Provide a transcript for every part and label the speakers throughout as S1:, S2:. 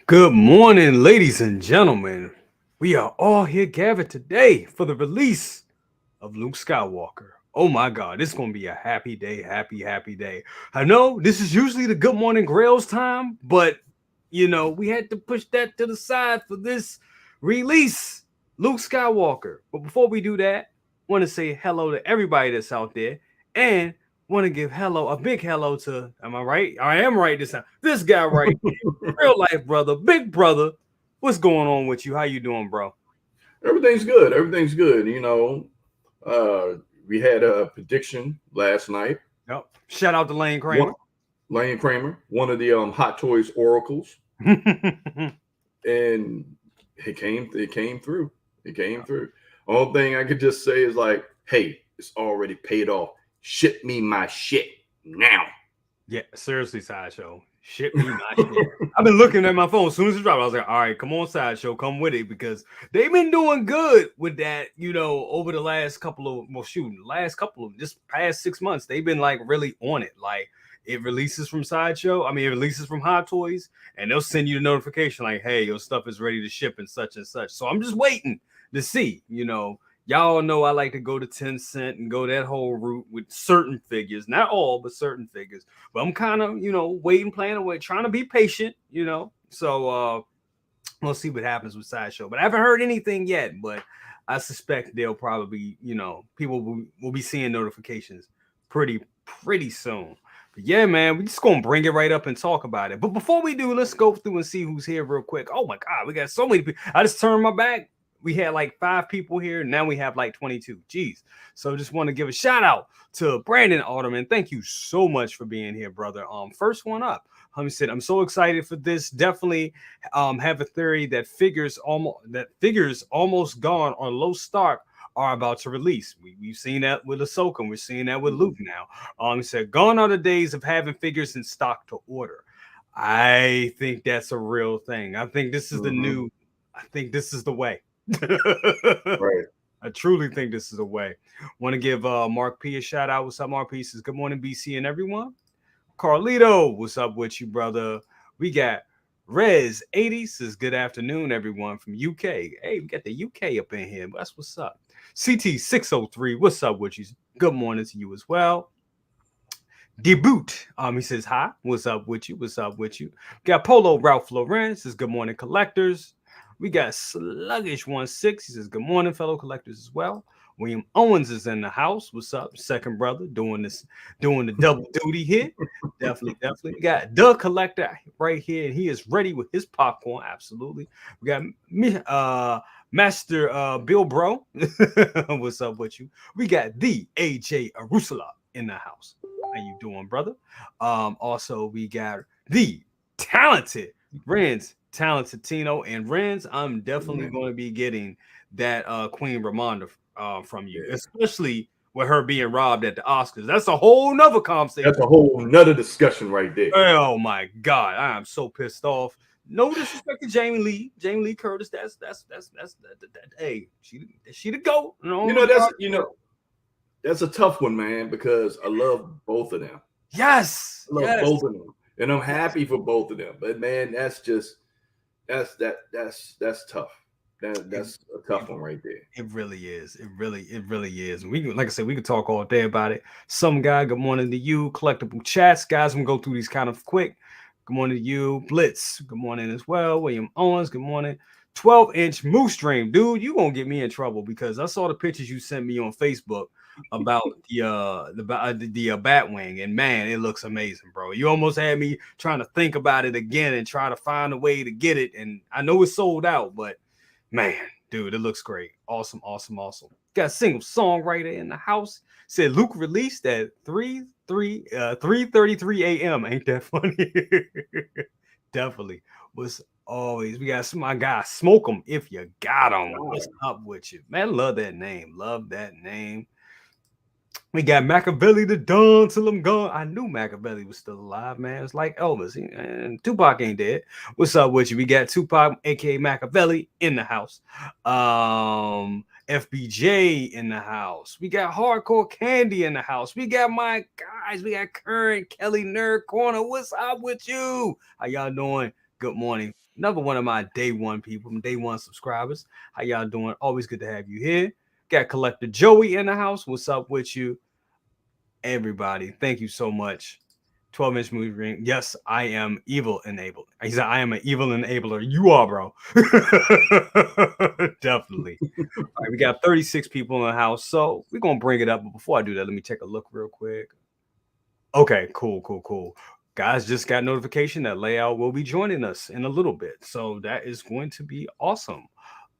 S1: Good morning, ladies and gentlemen. We are all here gathered today for the release of Luke Skywalker. Oh my God, it's going to be a happy day, happy day. I know this is usually the Good Morning Grails time, but we had to push that to the side for this release, Luke Skywalker. But before we do that, want to say hello to everybody that's out there and want to give a big hello to, am I right? I am right this time. This guy right real life brother, big brother. What's going on with you? How you doing, bro?
S2: Everything's good. Everything's good. Uh, we had a prediction last night.
S1: Yep. Shout out to Lane
S2: One,
S1: Kramer.
S2: Lane Kramer, one of the Hot Toys oracles, and it came through. It came through. Only thing I could just say is like, hey, it's already paid off. Ship me my shit now.
S1: Yeah, seriously, Sideshow. Ship me my shit. I've been looking at my phone as soon as it dropped. I was like, all right, come on, Sideshow, come with it because they've been doing good with that, over the last just past 6 months. They've been like really on it. Like it releases from Sideshow. I mean, it releases from Hot Toys, and they'll send you the notification like, hey, your stuff is ready to ship and such and such. So I'm just waiting to see. Y'all know I like to go to 10 cent and go that whole route with certain figures, not all, but certain figures. But I'm kind of, waiting, playing away, trying to be patient. So we'll see what happens with Sideshow. But I haven't heard anything yet, but I suspect they'll probably, people will be seeing notifications pretty soon. But yeah, man, we just gonna bring it right up and talk about it. But before we do, let's go through and see who's here real quick. Oh my God, we got so many people. I just turned my back. We had like 5 people here. Now we have like 22. Jeez. So just want to give a shout out to Brandon Alderman. Thank you so much for being here, brother. First one up. Said, I'm so excited for this. Definitely have a theory that figures almost gone on low start are about to release. We've seen that with Ahsoka, and we're seeing that with Luke now. He said, gone are the days of having figures in stock to order. I think that's a real thing. I think this is the
S2: Mm-hmm.
S1: new. I think this is the way.
S2: Right.
S1: I truly think this is a way. Want to give Mark P a shout out. What's up, Mark P? Says good morning, BC and everyone. Carlito, what's up with you, brother? We got Rez 80 says good afternoon, everyone from UK. Hey, we got the UK up in here. That's what's up. CT 603, what's up with you? Good morning to you as well. Debut. He says hi. What's up with you? What's up with you? Got Polo Ralph Lauren says good morning, collectors. We got Sluggish16. He says good morning, fellow collectors as well. William Owens is in the house. What's up, second brother? Doing the double duty here. Definitely. We got the collector right here, and he is ready with his popcorn. Absolutely. We got me, Master Bill Bro. What's up with you? We got the AJ Arusala in the house. How you doing, brother? Also we got the talented Renz, talented Tino, and Renz. I'm definitely
S2: Man.
S1: going to be getting that Queen Ramonda from you,
S2: Yeah.
S1: especially with her being robbed at the Oscars. That's a whole nother conversation.
S2: That's a whole nother discussion right there.
S1: Oh my God, I am so pissed off. No disrespect to Jamie Lee Curtis. Hey, she the goat. No
S2: You know, that's
S1: regard
S2: you
S1: to her.
S2: know, that's a tough one, man, because I love both of them.
S1: Yes,
S2: I love
S1: yes,
S2: both of them, and I'm
S1: yes.
S2: happy for both of them. But man, that's tough.
S1: It,
S2: That's a
S1: it
S2: tough one right there.
S1: It really is. It really is. We can, like I said, we could talk all day about it. Some guy, good morning to you. Collectible chats, guys. I'm gonna go through these kind of quick. Good morning to you, Blitz. Good morning as well. William Owens. Good morning. 12-inch moose stream, dude. You gonna get me in trouble because I saw the pictures you sent me on Facebook about the Batwing, and man, it looks amazing, bro. You almost had me trying to think about it again and try to find a way to get it, and I know it's sold out, but man, dude, it looks great. Awesome. Got a single songwriter in the house. Said Luke released at 3:33 a.m. Ain't that funny? Definitely. Was always we got my guy. Smoke them if you got them. What's up with you? Man, love that name. Love that name. We got Machiavelli the Don till I'm gone. I knew Machiavelli was still alive, man. It's like Elvis. And Tupac ain't dead. What's up with you? We got Tupac, aka Machiavelli, in the house. FBJ in the house. We got Hardcore Candy in the house. We got my guys. We got Current Kelly Nerd Corner. What's up with you? How y'all doing? good morning. Another one of my day one people, day one subscribers. How y'all doing? Always good to have you here. Got Collector Joey in the house. What's up with you? Everybody, thank you so much. 12-inch movie ring. Yes, I am evil enabled. He said, I am an evil enabler. You are, bro. Definitely. All right, we got 36 people in the house, so we're going to bring it up. But before I do that, let me take a look real quick. Okay, cool. Guys, just got notification that Layout will be joining us in a little bit. So that is going to be awesome.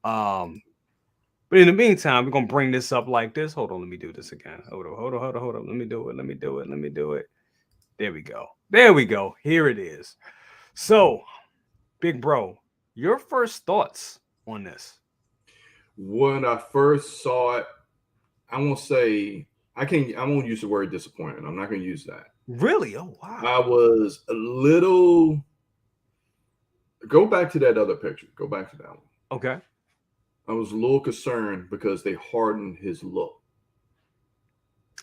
S1: But in the meantime, we're going to bring this up like this. Hold on, let me do this again. Hold on. Let me do it. There we go. Here it is. So, big bro, your first thoughts on this?
S2: When I first saw it, I won't say I won't use the word disappointed. I'm not going to use that.
S1: Really? Oh wow.
S2: I was a little. Go back to that other picture. Go back to that one.
S1: Okay.
S2: I was a little concerned because they hardened his look.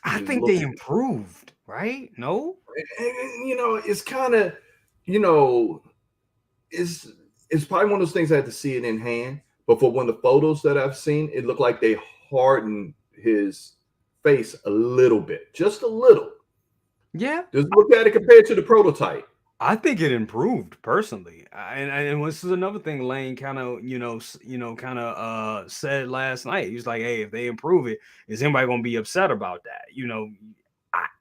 S1: I think they improved, right? No?
S2: And it's kind of, it's probably one of those things I had to see it in hand. But for one of the photos that I've seen, it looked like they hardened his face a little bit, just a little.
S1: Yeah.
S2: Just look at it compared to the prototype.
S1: I think it improved personally, and this is another thing Lane kind of said last night. He was like, "Hey, if they improve it, is anybody gonna be upset about that?"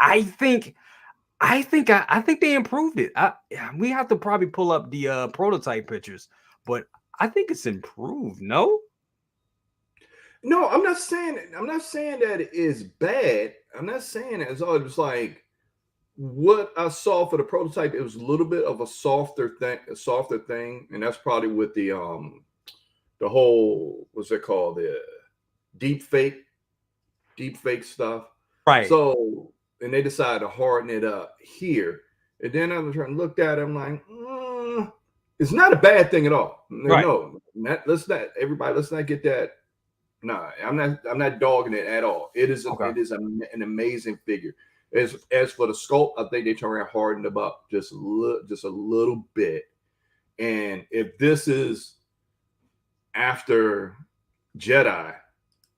S1: I think they improved it. We have to probably pull up the prototype pictures, but I think it's improved. No,
S2: I'm not saying that it is bad. I'm not saying that it's all just like. What I saw for the prototype, it was a little bit of a softer thing, and that's probably with the whole what's it called, the deep fake stuff,
S1: right?
S2: So, and they decided to harden it up here, and then I'm trying to look at it, I'm like, it's not a bad thing at all.
S1: Right.
S2: No, let's not get that. No, I'm not dogging it at all. It is an amazing figure. As for the sculpt, I think they turned around, hardened them up just a little bit. And if this is after Jedi,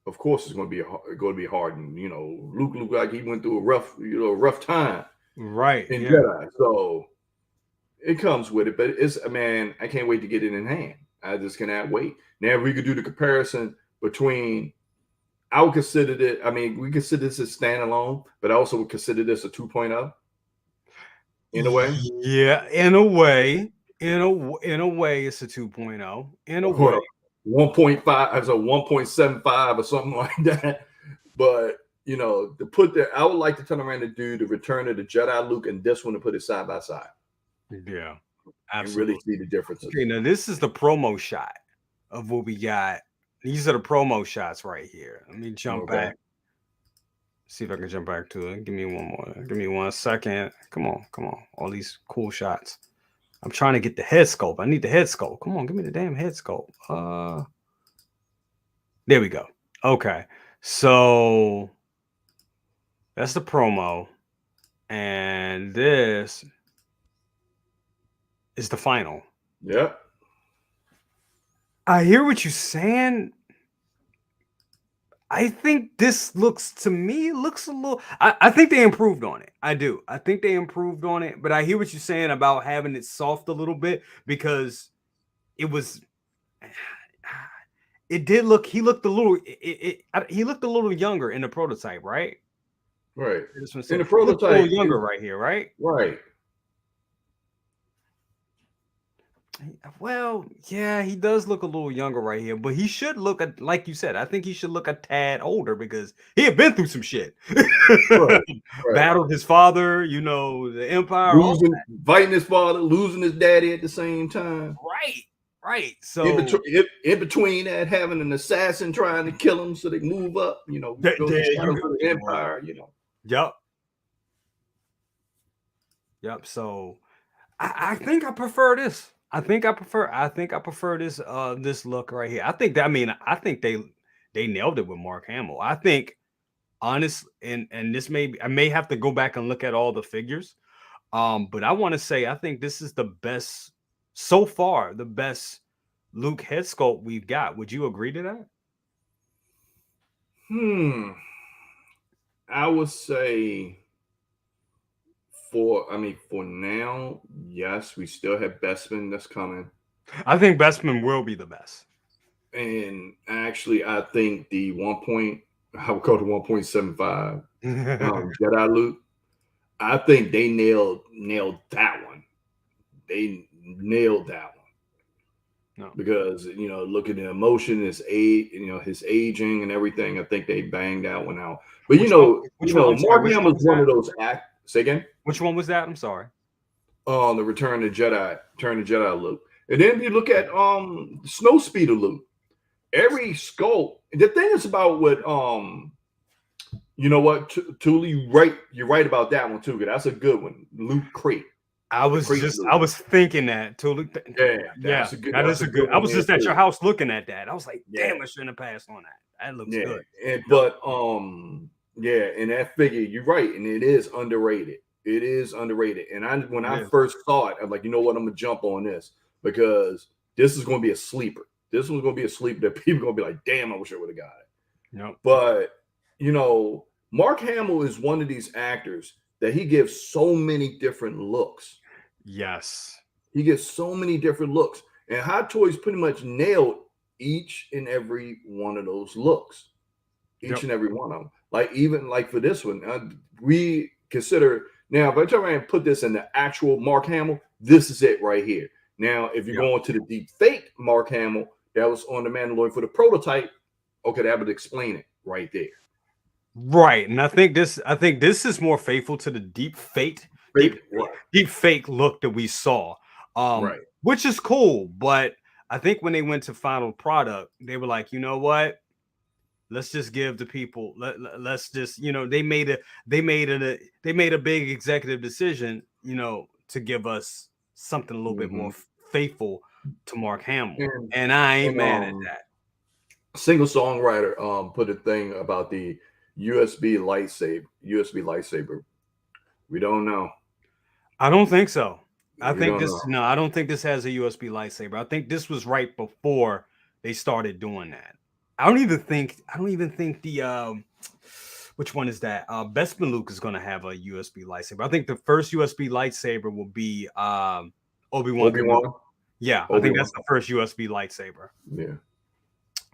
S2: of course it's going to be hardened. Luke looked like he went through a rough time,
S1: right?
S2: In Jedi, so it comes with it. But I can't wait to get it in hand. I just cannot wait. Now we could do the comparison between. I would consider it. I mean, we consider this as standalone, but I also would consider this a 2.0. In a way,
S1: yeah. In a way, it's a 2.0. In a way,
S2: 1.5 as a 1.75 or something like that. But to put that, I would like to turn around and do the Return of the Jedi Luke and this one and put it side by side.
S1: Yeah, absolutely.
S2: And really see the differences.
S1: Okay, now this is the promo shot of what we got. These are the promo shots right here. Let me jump back. See if I can jump back to it. Give me one more. Give me 1 second. Come on. All these cool shots. I'm trying to get the head sculpt. I need the head sculpt. Come on, give me the damn head sculpt. There we go. Okay. So that's the promo. And this is the final.
S2: Yep.
S1: I hear what you're saying. I think this looks a little. I think they improved on it. I do. I think they improved on it. But I hear what you're saying about having it soft a little bit because it was. It did look. He looked a little. He looked a little younger in the prototype, right?
S2: Right.
S1: In the prototype, a little younger right here, right?
S2: Right.
S1: Well, yeah, he does look a little younger right here, but he should look like you said. I think he should look a tad older because he had been through some shit. Right. Battled his father, the Empire,
S2: fighting his father, losing his daddy at the same time.
S1: Right. So
S2: in between that, having an assassin trying to kill him so they move up, go to the Empire,
S1: Yep. So I think I prefer this. I think I prefer this this look right here. I think they nailed it with Mark Hamill. I think honestly, and this I may have to go back and look at all the figures. But I want to say I think this is the best so far the best Luke head sculpt we've got. Would you agree to that?
S2: I would say for now, yes, we still have Bestman that's coming.
S1: I think Bestman will be the best.
S2: And actually, I think the I would call it 1.75 Jedi Luke. I think they nailed that one. They nailed that one. No. Because look at the emotion, his aging and everything. I think they banged that one out. But Mark Hamill's one of those Say again.
S1: Which one was that? I'm sorry.
S2: The Return of Jedi Luke. And then you look at Snow Speeder Luke. Every sculpt. The thing is about what you know what, Thule, you're right about that one too. That's a good one. Luke Crate.
S1: I was thinking that Thule. Yeah, that is a good. I was just at your house looking at that. I was like, damn, I shouldn't have passed on that. That looks good.
S2: But and that figure, you're right, and it is underrated. It is underrated. And when I first saw it, I'm like, you know what, I'm gonna jump on this because this is gonna be a sleeper. This one's gonna be a sleeper that people are gonna be like, damn, I wish I would have got it.
S1: No.
S2: But Mark Hamill is one of these actors that he gives so many different looks.
S1: Yes.
S2: He gets so many different looks. And Hot Toys pretty much nailed each and every one of those looks. Each and every one of them. Even for this one, we consider now, if I turn around and put this in the actual Mark Hamill, this is it right here. Now, if you're going to the deep fake Mark Hamill that was on the Mandalorian for the prototype, okay, that would explain it right there.
S1: Right. And I think this is more faithful to the deep fake look that we saw. Which is cool, but I think when they went to final product, they were like, you know what? Let's just give the people. Let's just, they made a big executive decision, to give us something a little bit more faithful to Mark Hamill, and I ain't mad at that.
S2: Single songwriter put a thing about the USB lightsaber. We don't know.
S1: I don't think so. I don't think this has a USB lightsaber. I think this was right before they started doing that. I don't even think the which one is that? Bespin Luke is going to have a USB lightsaber. I think the first USB lightsaber will be Obi-Wan. Yeah, I think that's the first USB lightsaber.
S2: Yeah.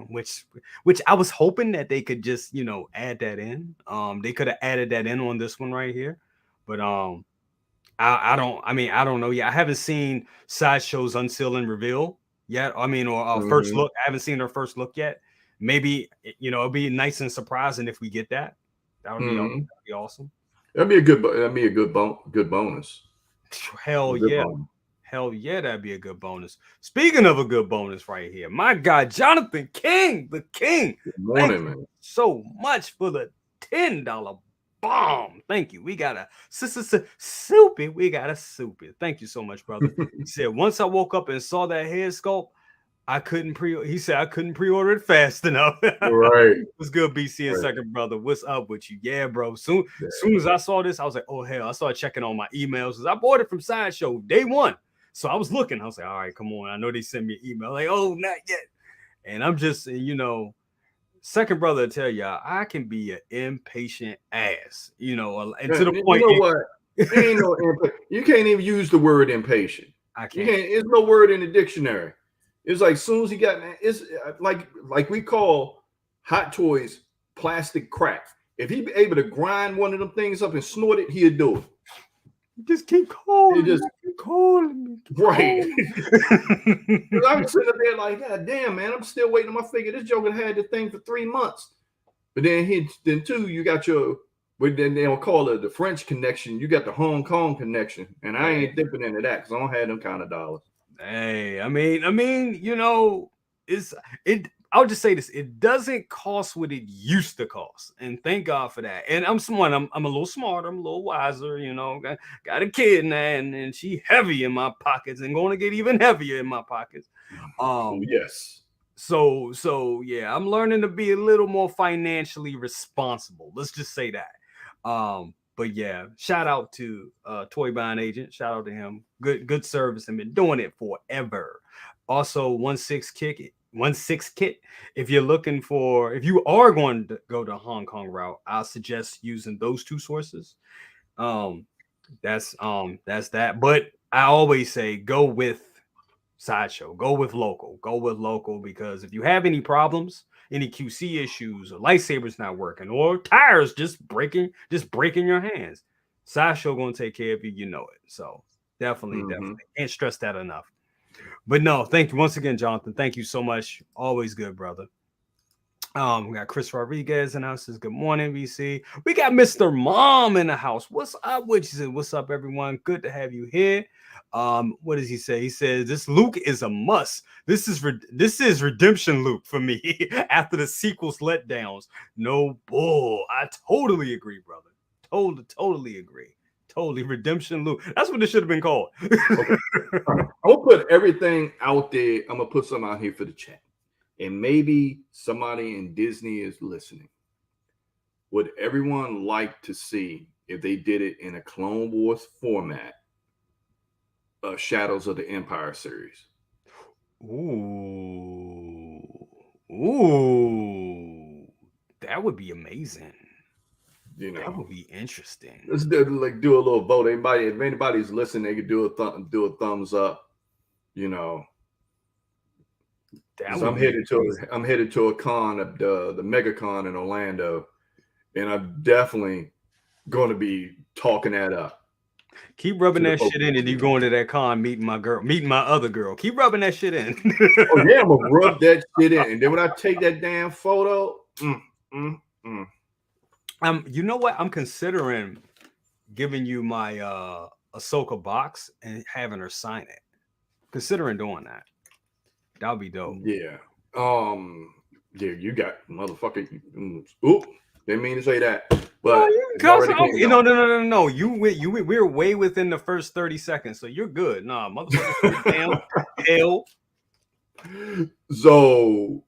S1: Which I was hoping that they could just, add that in. They could have added that in on this one right here. But I don't know. Yeah, I haven't seen Sideshow's unseal and reveal yet. First look. I haven't seen their first look yet. Maybe it'll be nice and surprising if we get that. That would be awesome.
S2: That'd be a good bonus.
S1: Hell yeah. Hell yeah, that'd be a good bonus. Speaking of a good bonus right here, my guy Jonathan King, the King.
S2: Good morning, man.
S1: So much for the $10 bomb. Thank you. We got a soupy. We got a soupy. Thank you so much, brother. He said once I woke up and saw that head sculpt, I couldn't pre-order it fast enough.
S2: Right.
S1: What's good, BC and second brother? What's up with you? Yeah, bro. Soon as I saw this, I was like, oh hell. I started checking on my emails because I bought it from Sideshow day one. So I was looking. I was like, all right, come on. I know they sent me an email. Like, oh, not yet. And I'm just, second brother to tell y'all, I can be an impatient ass, and to the point.
S2: You know what? You can't even use the word impatient.
S1: I can't.
S2: There's no word in the dictionary. It's like as soon as he got, it's like we call Hot Toys plastic crack. If he be able to grind one of them things up and snort it, he'd do it.
S1: Just keep calling. Keep calling me.
S2: Right. I'm sitting there like, God damn, man, I'm still waiting on my figure. This joker had the thing for 3 months. But then you got then they'll call it the French connection. You got the Hong Kong connection. And I ain't dipping into that because I don't have them kind of dollars.
S1: Hey, I'll just say this. It doesn't cost what it used to cost. And thank God for that. And I'm a little smarter. I'm a little wiser, got a kid now and she heavy in my pockets and going to get even heavier in my pockets.
S2: Yes.
S1: So yeah, I'm learning to be a little more financially responsible. Let's just say that. But yeah, shout out to Toy Buying Agent. Shout out to him. Good service and been doing it forever. Also, 1/6 kit. If you're looking for, if you are going to go to Hong Kong route, I'll suggest using those two sources. That's that. But I always say go with Sideshow. Go with local. Go with local, because if you have any problems, any QC issues, or lightsabers not working, or tires just breaking your hands, Sideshow gonna take care of you. You know it. So definitely can't stress that enough. But no, thank you once again, Jonathan. Thank you so much. Always good, brother. We got Chris Rodriguez announces good morning, VC. We got Mr. Mom in the house. What's up? What's up, everyone? Good to have you here. What does he say? He says this Luke is a must. This is redemption Luke for me after the sequels letdowns. No bull. I totally agree, brother. Totally agree. Totally redemption Luke. That's what this should have been called.
S2: Okay. I'll put everything out there. I'm gonna put some out here for the chat. And maybe somebody in Disney is listening. Would everyone like to see if they did it in a Clone Wars format, Shadows of the Empire series?
S1: Ooh, that would be amazing. You know, that would be interesting.
S2: Let's do a little vote. If anybody's listening, they could do a thumbs up. You know. I'm headed to a con of the Mega Con in Orlando, and I'm definitely going to be talking that up.
S1: Keep rubbing that shit in, and you going to that con meeting my other girl. Keep rubbing that shit in.
S2: Oh yeah, I'm gonna rub that shit in, and then when I take that damn photo,
S1: you know what? I'm considering giving you my Ahsoka box and having her sign it. Considering doing that. That would be dope.
S2: Yeah. Yeah, you got motherfucking. Oop, didn't mean to say that. But
S1: no. We're way within the first 30 seconds, so you're good. Nah, motherfucker, damn hell.
S2: So,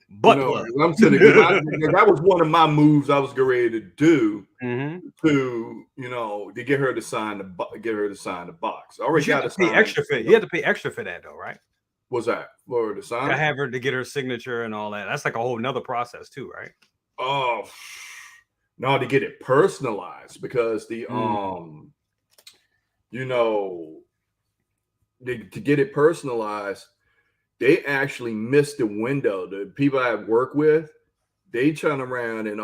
S2: but I'm telling you, that was one of my moves I was ready to do to get her to sign the box. I already got to
S1: pay extra for. You have to pay extra for that, though, right?
S2: What's that for the sign?
S1: I have her to get her signature and all that. That's like a whole nother process too, right?
S2: Oh, no, to get it personalized, because to get it personalized, they actually missed the window. The people I work with, they turn around and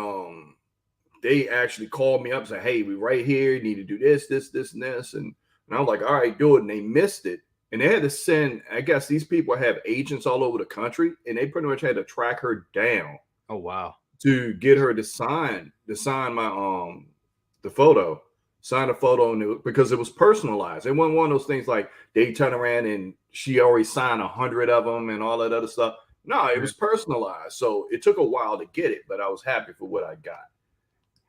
S2: they actually called me up and said, "Hey, we right here. You need to do this, and this," and I was like, "All right, do it." And they missed it. And they had to send, I guess these people have agents all over the country, and they pretty much had to track her down.
S1: Oh, wow.
S2: To get her to sign my the photo, because it was personalized. It wasn't one of those things like they turn around and she already signed 100 of them and all that other stuff. No, it was personalized. So it took a while to get it, but I was happy for what I got.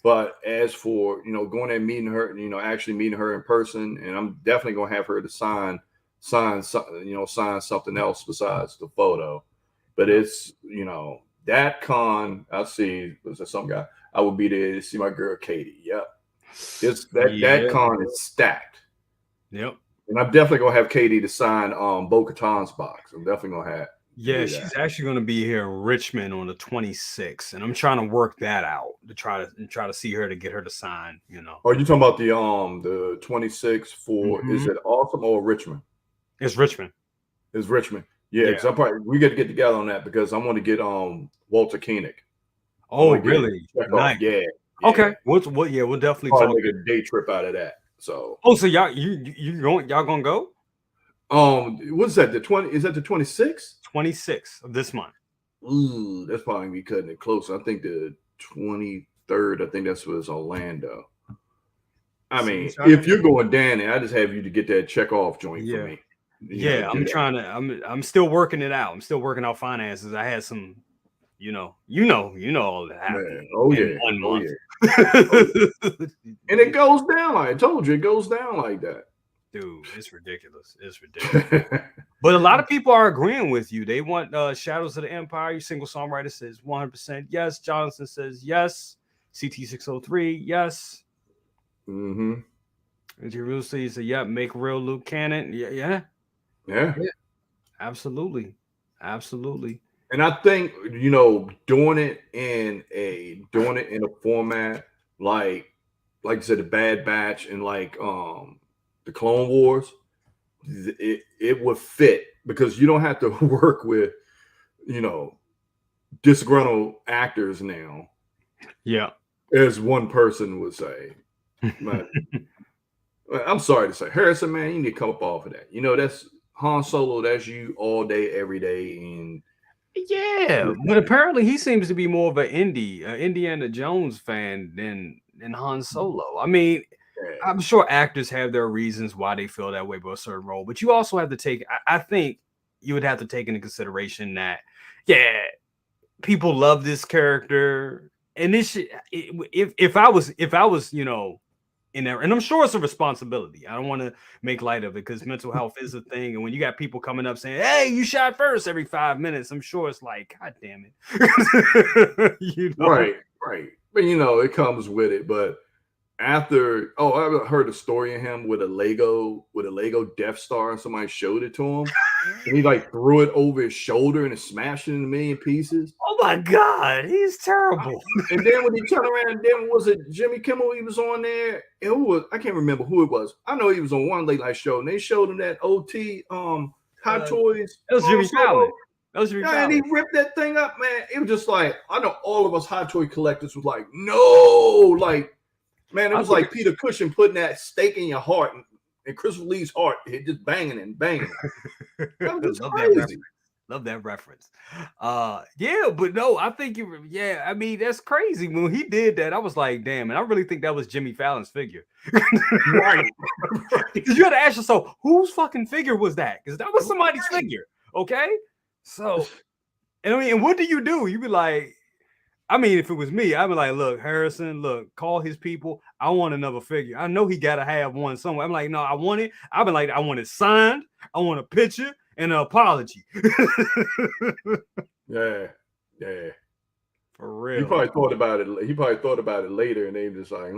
S2: But as for, going and meeting her, actually meeting her in person, and I'm definitely going to have her to sign something else besides the photo. But it's, that con, I'll see, was there some guy, I would be there to see my girl Katie. Yep. That con is stacked.
S1: Yep.
S2: And I'm definitely going to have Katie to sign Bo-Katan's box. I'm definitely going to have.
S1: Yeah, she's actually going to be here in Richmond on the 26th, and I'm trying to work that out to try to see her, to get her to sign,
S2: Are you talking about the 26th for, is it Awesome or Richmond?
S1: It's Richmond.
S2: It's Richmond. Yeah, because we got to get together on that, because I want to get Walter Koenig.
S1: Oh, really? Nice.
S2: Yeah.
S1: Okay. We'll definitely
S2: talk. Make a day trip out of that. So.
S1: Oh, so y'all gonna go?
S2: What's that? Is that the 26th?
S1: 26th of this month.
S2: Ooh, that's probably be cutting it close. I think the 23rd. I think that's was Orlando. I mean, if you're going down there, I just have you to get that check off joint for me.
S1: I'm still working it out. I'm still working out finances. I had some, you know all that happened.
S2: Oh yeah.
S1: 1 month.
S2: And it goes down like I told you, it goes down like that.
S1: Dude, it's ridiculous. But a lot of people are agreeing with you. They want Shadows of the Empire. Your single songwriter says 100% yes. Jonathan says yes. CT603, yes.
S2: Mm-hmm.
S1: And Jerusalem said, "Yep, make real Luke canon." Yeah, yeah,
S2: Yeah.
S1: yeah, absolutely, absolutely.
S2: And I think doing it in a format like I said, the Bad Batch and like the Clone Wars, it would fit because you don't have to work with you know disgruntled actors now,
S1: Yeah.
S2: as one person would say. But I'm sorry to say, Harrison, man, you need to come up off of that. That's Han Solo. That's you all day, every day, and
S1: Yeah, but apparently he seems to be more of an Indiana Jones fan than Han Solo. I mean,
S2: yeah,
S1: I'm sure actors have their reasons why they feel that way about a certain role, but you also have to take. I think you would have to take into consideration that, yeah, people love this character, and if I was in there, and I'm sure it's a responsibility. I don't want to make light of it because mental health is a thing, and when you got people coming up saying, "Hey, you shot first" every 5 minutes, I'm sure it's like, God damn it,
S2: right, right. But it comes with it. But after, I heard a story of him with a Lego Death Star, and somebody showed it to him, and he like threw it over his shoulder and it smashed it in a million pieces.
S1: Oh my God, he's terrible.
S2: And then when he turned around, then was it Jimmy Kimmel? He was on there. And who was? I can't remember who it was. I know he was on one late night show, and they showed him that OT Hot Toys
S1: That was Jimmy Fallon. That was Jimmy
S2: Yeah, and
S1: Fallon.
S2: he ripped that thing up, man. It was just like, I know all of us Hot Toy collectors was like, no, like, man, it was like Peter Cushing putting that stake in your heart, and Christopher Lee's heart, it just banging and banging. That was
S1: Love
S2: crazy.
S1: that reference. Love that reference. Yeah, but no, I think yeah, I mean, that's crazy. When he did that, I was like, damn, and I really think that was Jimmy Fallon's figure.
S2: Right.
S1: Because you had to ask yourself, whose fucking figure was that? Because that was somebody's figure. Okay. So, and I mean, and what do? You be like, I mean, if it was me, I'd be like, look, Harrison, look, call his people. I want another figure. I know he got to have one somewhere. I'm like, no, I want it. I've been like, I want it signed. I want a picture and an apology.
S2: Yeah. Yeah.
S1: For real.
S2: He probably thought about it. He probably thought about it later, and they just like,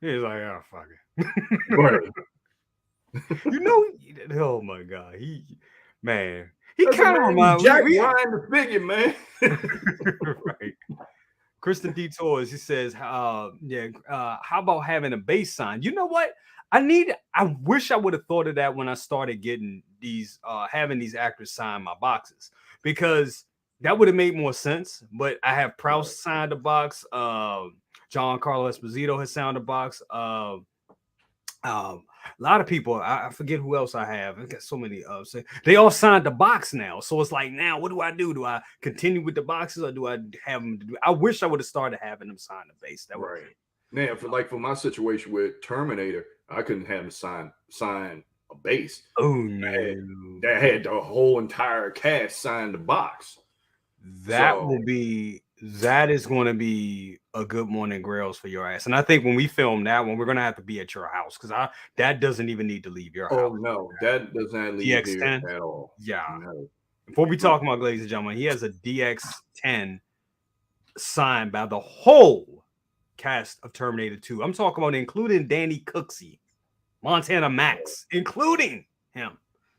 S1: He's like, oh, fuck it.
S2: Right.
S1: Oh my God. He kind of reminds
S2: Jack Ryan the figure, man.
S1: Right. Kristen Detours, he says, how about having a base sign? You know what? I wish I would have thought of that when I started getting these, having these actors sign my boxes, because that would have made more sense. But I have Proust signed a box. Giancarlo Esposito has signed a box. A lot of people, I forget who else I have. I got so many. They all signed the box now, so it's like, now what do I do? Do I continue with the boxes, or do I have them? I wish I would have started having them sign the base. That
S2: right. Now, for my situation with Terminator, I couldn't have them sign a base.
S1: Oh no,
S2: that had the whole entire cast sign the box.
S1: That is going to be a Good Morning Grails for your ass. And I think when we film that one, we're going to have to be at your house, because that doesn't even need to leave your house.
S2: Oh no, that does not leave here at all.
S1: Yeah. No. Before we talk about, ladies and gentlemen, he has a DX10 signed by the whole cast of Terminator 2. I'm talking about including Danny Cooksey, Montana Max, including him.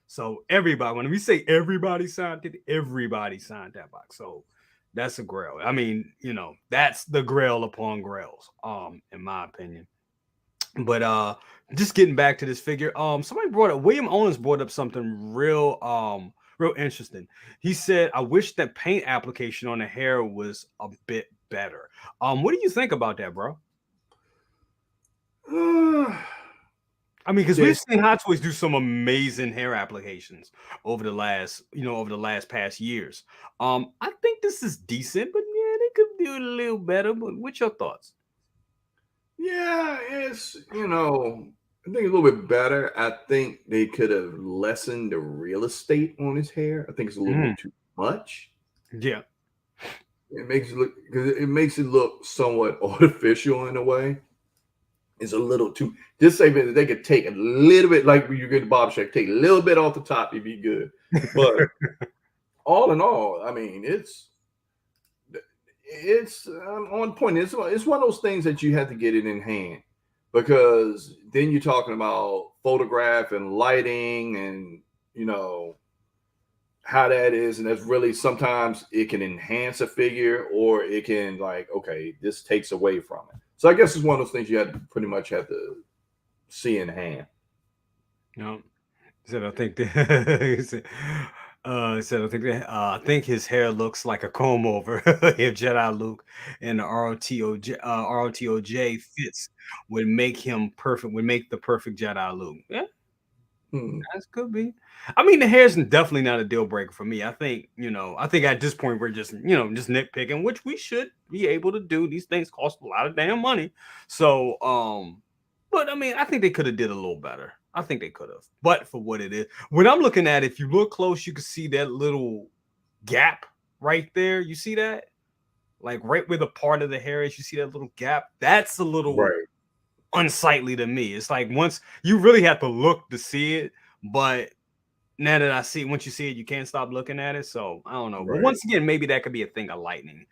S1: So everybody, when we say everybody signed it, everybody signed that box. So that's a grail. I mean, that's the grail upon grails, in my opinion. But just getting back to this figure, William Owens brought up something real interesting. He said, I wish that paint application on the hair was a bit better. What do you think about that, bro? I mean, because we've seen Hot Toys do some amazing hair applications over the last past years. I think this is decent, but yeah, they could do a little better. But what's your thoughts?
S2: Yeah, it's I think a little bit better. I think they could have lessened the real estate on his hair. I think it's a little bit too much.
S1: Yeah,
S2: it makes it look somewhat artificial in a way. It's a little too. Just say that they could take a little bit, like when you get the barber shop, take a little bit off the top, you'd be good. But all in all, I mean, it's on point. It's one of those things that you have to get it in hand. because then you're talking about photograph and lighting and how that is, and that's really sometimes it can enhance a figure or it can okay, this takes away from it. So I guess it's one of those things you have to pretty much have to see in hand.
S1: No, he said I think that he said I think his hair looks like a comb over if Jedi Luke and the ROTOJ fits would make the perfect Jedi Luke. Yeah, that could be. I mean, the hair's definitely not a deal breaker for me. I think, I think at this point we're just, just nitpicking, which we should be able to do. These things cost a lot of damn money. So, but I mean, I think they could have did a little better. I think they could have. But for what it is, when I'm looking at it, if you look close, you can see that little gap right there. You see that? Like right where the part of the hair is, you see that little gap? That's a little unsightly to me. It's like once you really have to look to see it, but now that once you see it, you can't stop looking at it. So I don't know. But once again, maybe that could be a thing of lighting.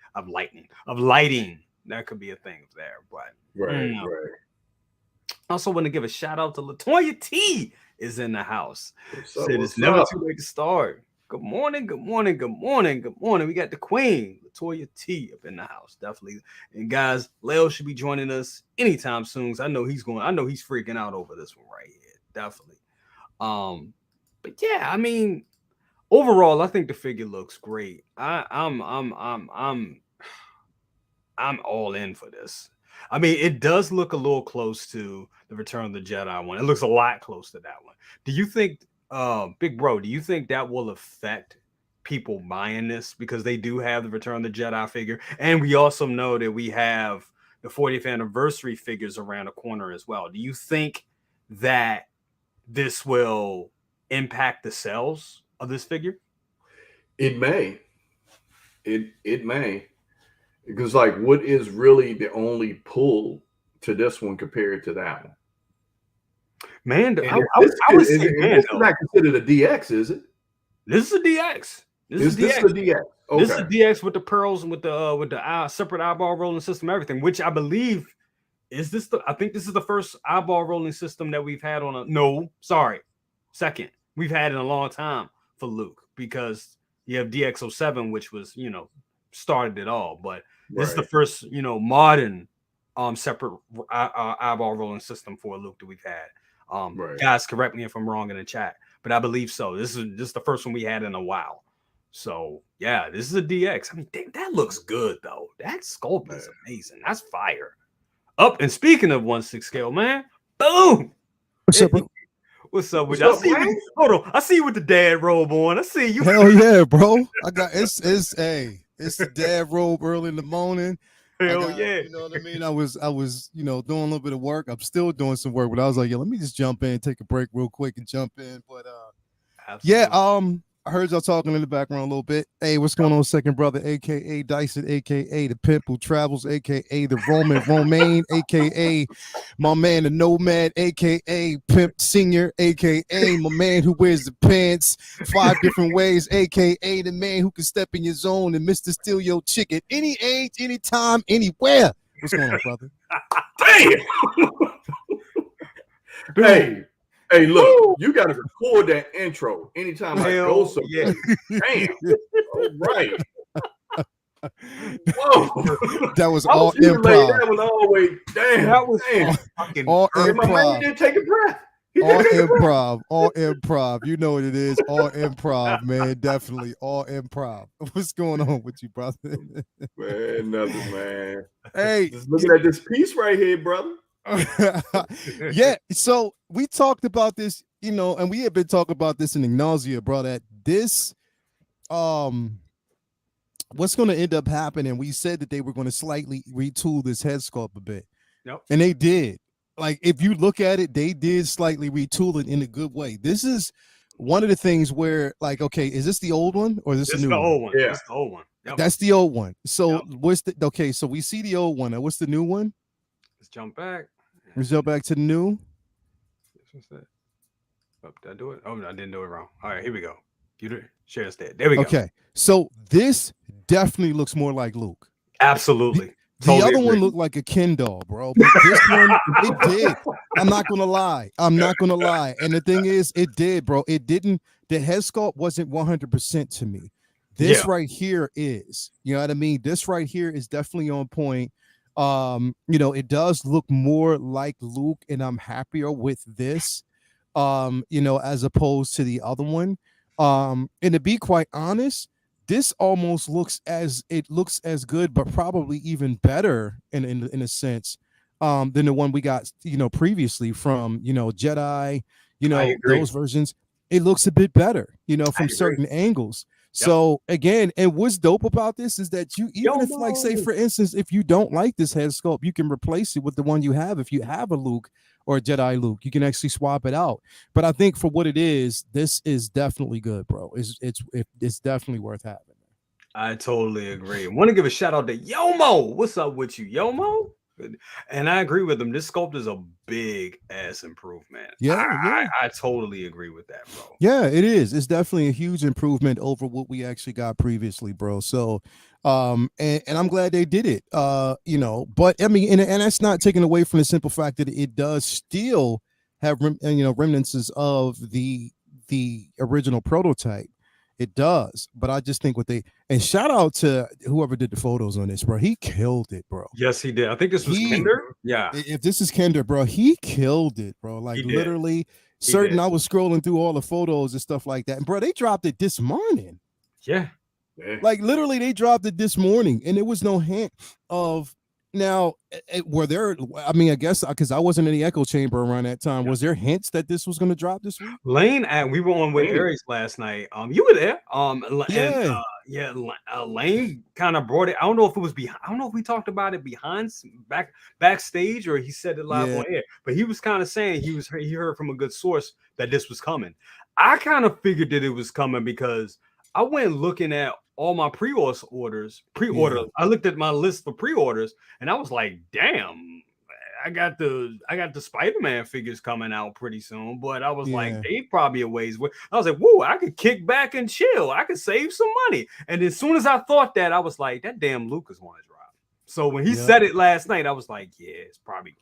S1: That could be a thing there. But
S2: right.
S1: I also want to give a shout out to Latoya T is in the house. Said it's never too late to start. Good morning. We got the queen, Latoya T, up in the house. Definitely. And guys, Leo should be joining us anytime soon. I know he's freaking out over this one right here. Definitely. But yeah, I mean, overall, I think the figure looks great. I'm all in for this. I mean, it does look a little close to the Return of the Jedi one. It looks a lot close to that one. Do you think, Big Bro, do you think that will affect people buying this? Because they do have the Return of the Jedi figure. And we also know that we have the 40th anniversary figures around the corner as well. Do you think that this will impact the sales of this figure?
S2: It may. It may. Because what is really the only pull to this one compared to that one?
S1: Man,
S2: I would say, man, it's not considered a DX, is it?
S1: This is a DX.
S2: This is a DX. Okay.
S1: This is a DX with the pearls and with the separate eyeball rolling system, everything. Which I believe I think this is the first eyeball rolling system that we've had second we've had in a long time for Luke, because you have DX07, which was started it all, but this is the first modern separate eyeball rolling system for Luke that we've had. Guys, correct me if I'm wrong in the chat, but I believe so. This is the first one we had in a while. So yeah, this is a DX. I mean, that looks good though. That sculpt is amazing. That's fire. Up, and speaking of 1/6 scale, man, boom.
S3: What's up, bro?
S1: What's up with you? Hold on. I see you with the dad robe on. I see you.
S3: Hell yeah, bro. I got it's the dad robe early in the morning.
S1: Hell yeah.
S3: You know what I mean? I was doing a little bit of work. I'm still doing some work, but I was like, let me just jump in, take a break real quick and jump in. But absolutely. I heard y'all talking in the background a little bit. Hey, what's going on, second brother, aka Dyson, aka the pimp who travels, aka the Romaine, aka my man the Nomad, aka Pimp Senior, aka my man who wears the pants 5 different ways, aka the man who can step in your zone and Mr. Steal Your Chick at any age, anytime, anywhere. What's going on, brother?
S2: Damn. Hey, look, you got to record that intro anytime I go somewhere. Damn. All right. Whoa.
S3: That was all improv.
S2: That was always,
S1: that was
S3: all improv.
S2: My man didn't take a breath.
S3: All improv. You know what it is. All improv, man. Definitely all improv. What's going on with you, brother?
S2: Man, nothing, man.
S3: Hey.
S2: Just looking at this piece right here, brother.
S3: Yeah, so we talked about this, and we have been talking about this in nausea, bro, that this what's going to end up happening. We said that they were going to slightly retool this head sculpt a bit.
S1: Yep.
S3: And they did. Like, if you look at it, they did slightly retool it in a good way. This is one of the things where, like, okay, is this the old one or is this the new
S1: old one?
S2: Yeah,
S1: it's the old one. Yep.
S3: That's the old one. So so we see the old one. Now, what's the new one?
S1: Let's jump back.
S3: Let's jump back to the new.
S1: What's that? Oh, did I do it? Oh, no, I didn't do it wrong. All right, here we go. Share instead. There we go.
S3: Okay, so this definitely looks more like Luke.
S1: Absolutely.
S3: The other one looked like a Ken doll, bro. But this one, it did. I'm not gonna lie. And the thing is, it did, bro. It didn't. The head sculpt wasn't 100% to me. This right here is. You know what I mean? This right here is definitely on point. It does look more like Luke, and I'm happier with this. As opposed to the other one. And to be quite honest, this almost looks as good, but probably even better in a sense than the one we got, previously from, Jedi, those versions. It looks a bit better, from certain angles. So again, and what's dope about this is that you, even if, like, say for instance, if you don't like this head sculpt, you can replace it with the one you have. If you have a Luke or a Jedi Luke, you can actually swap it out. But I think for what it is, this is definitely good, bro. It's definitely worth having.
S1: I totally agree. I want to give a shout out to Yomo. What's up with you, Yomo? And I agree with him. This sculpt is a big ass improvement. I totally agree with that, bro.
S3: Yeah, it is. It's definitely a huge improvement over what we actually got previously, bro. So and I'm glad they did it. But I mean, and that's not taken away from the simple fact that it does still have remnants of the original prototype. It does, but I just think and shout out to whoever did the photos on this, bro. He killed it, bro.
S1: Yes, he did. I think this was Kender. Yeah.
S3: If this is Kender, bro, he killed it, bro. Like literally, I was scrolling through all the photos and stuff like that, and bro, they dropped it this morning.
S1: Yeah.
S3: Like literally, they dropped it this morning, and there was no hint of. Now, were there? I mean, I guess because I wasn't in the echo chamber around that time. Was there hints that this was going to drop this week?
S1: Lane, and we were on with Aries last night. You were there. Lane kind of brought it. I don't know if it was behind. I don't know if we talked about it backstage or he said it live on air. But he was kind of saying he heard from a good source that this was coming. I kind of figured that it was coming because I went looking at all my pre-orders. I looked at my list for pre-orders, and I was like, "Damn, I got the Spider-Man figures coming out pretty soon." But I was like, "They probably a ways away." I was like, "Whoa, I could kick back and chill. I could save some money." And as soon as I thought that, I was like, "That damn Lucas want to drop." So when he said it last night, I was like, "Yeah, it's going to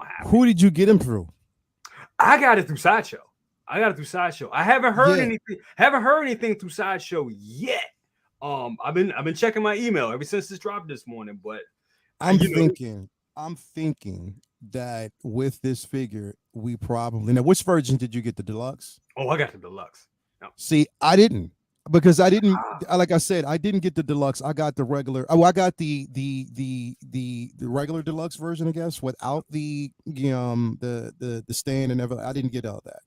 S1: happen." Who
S3: did you get him through?
S1: I got it through Sideshow. I haven't heard anything. Haven't heard anything through Sideshow yet. I've been checking my email ever since this dropped this morning, but
S3: I'm thinking that with this figure, we probably now. Which version did you get? The deluxe?
S1: Oh, I got the deluxe. No.
S3: See, I didn't because I didn't. Like I said, I didn't get the deluxe. I got the regular. Oh, I got the regular deluxe version, I guess, without the stand and everything. I didn't get all that.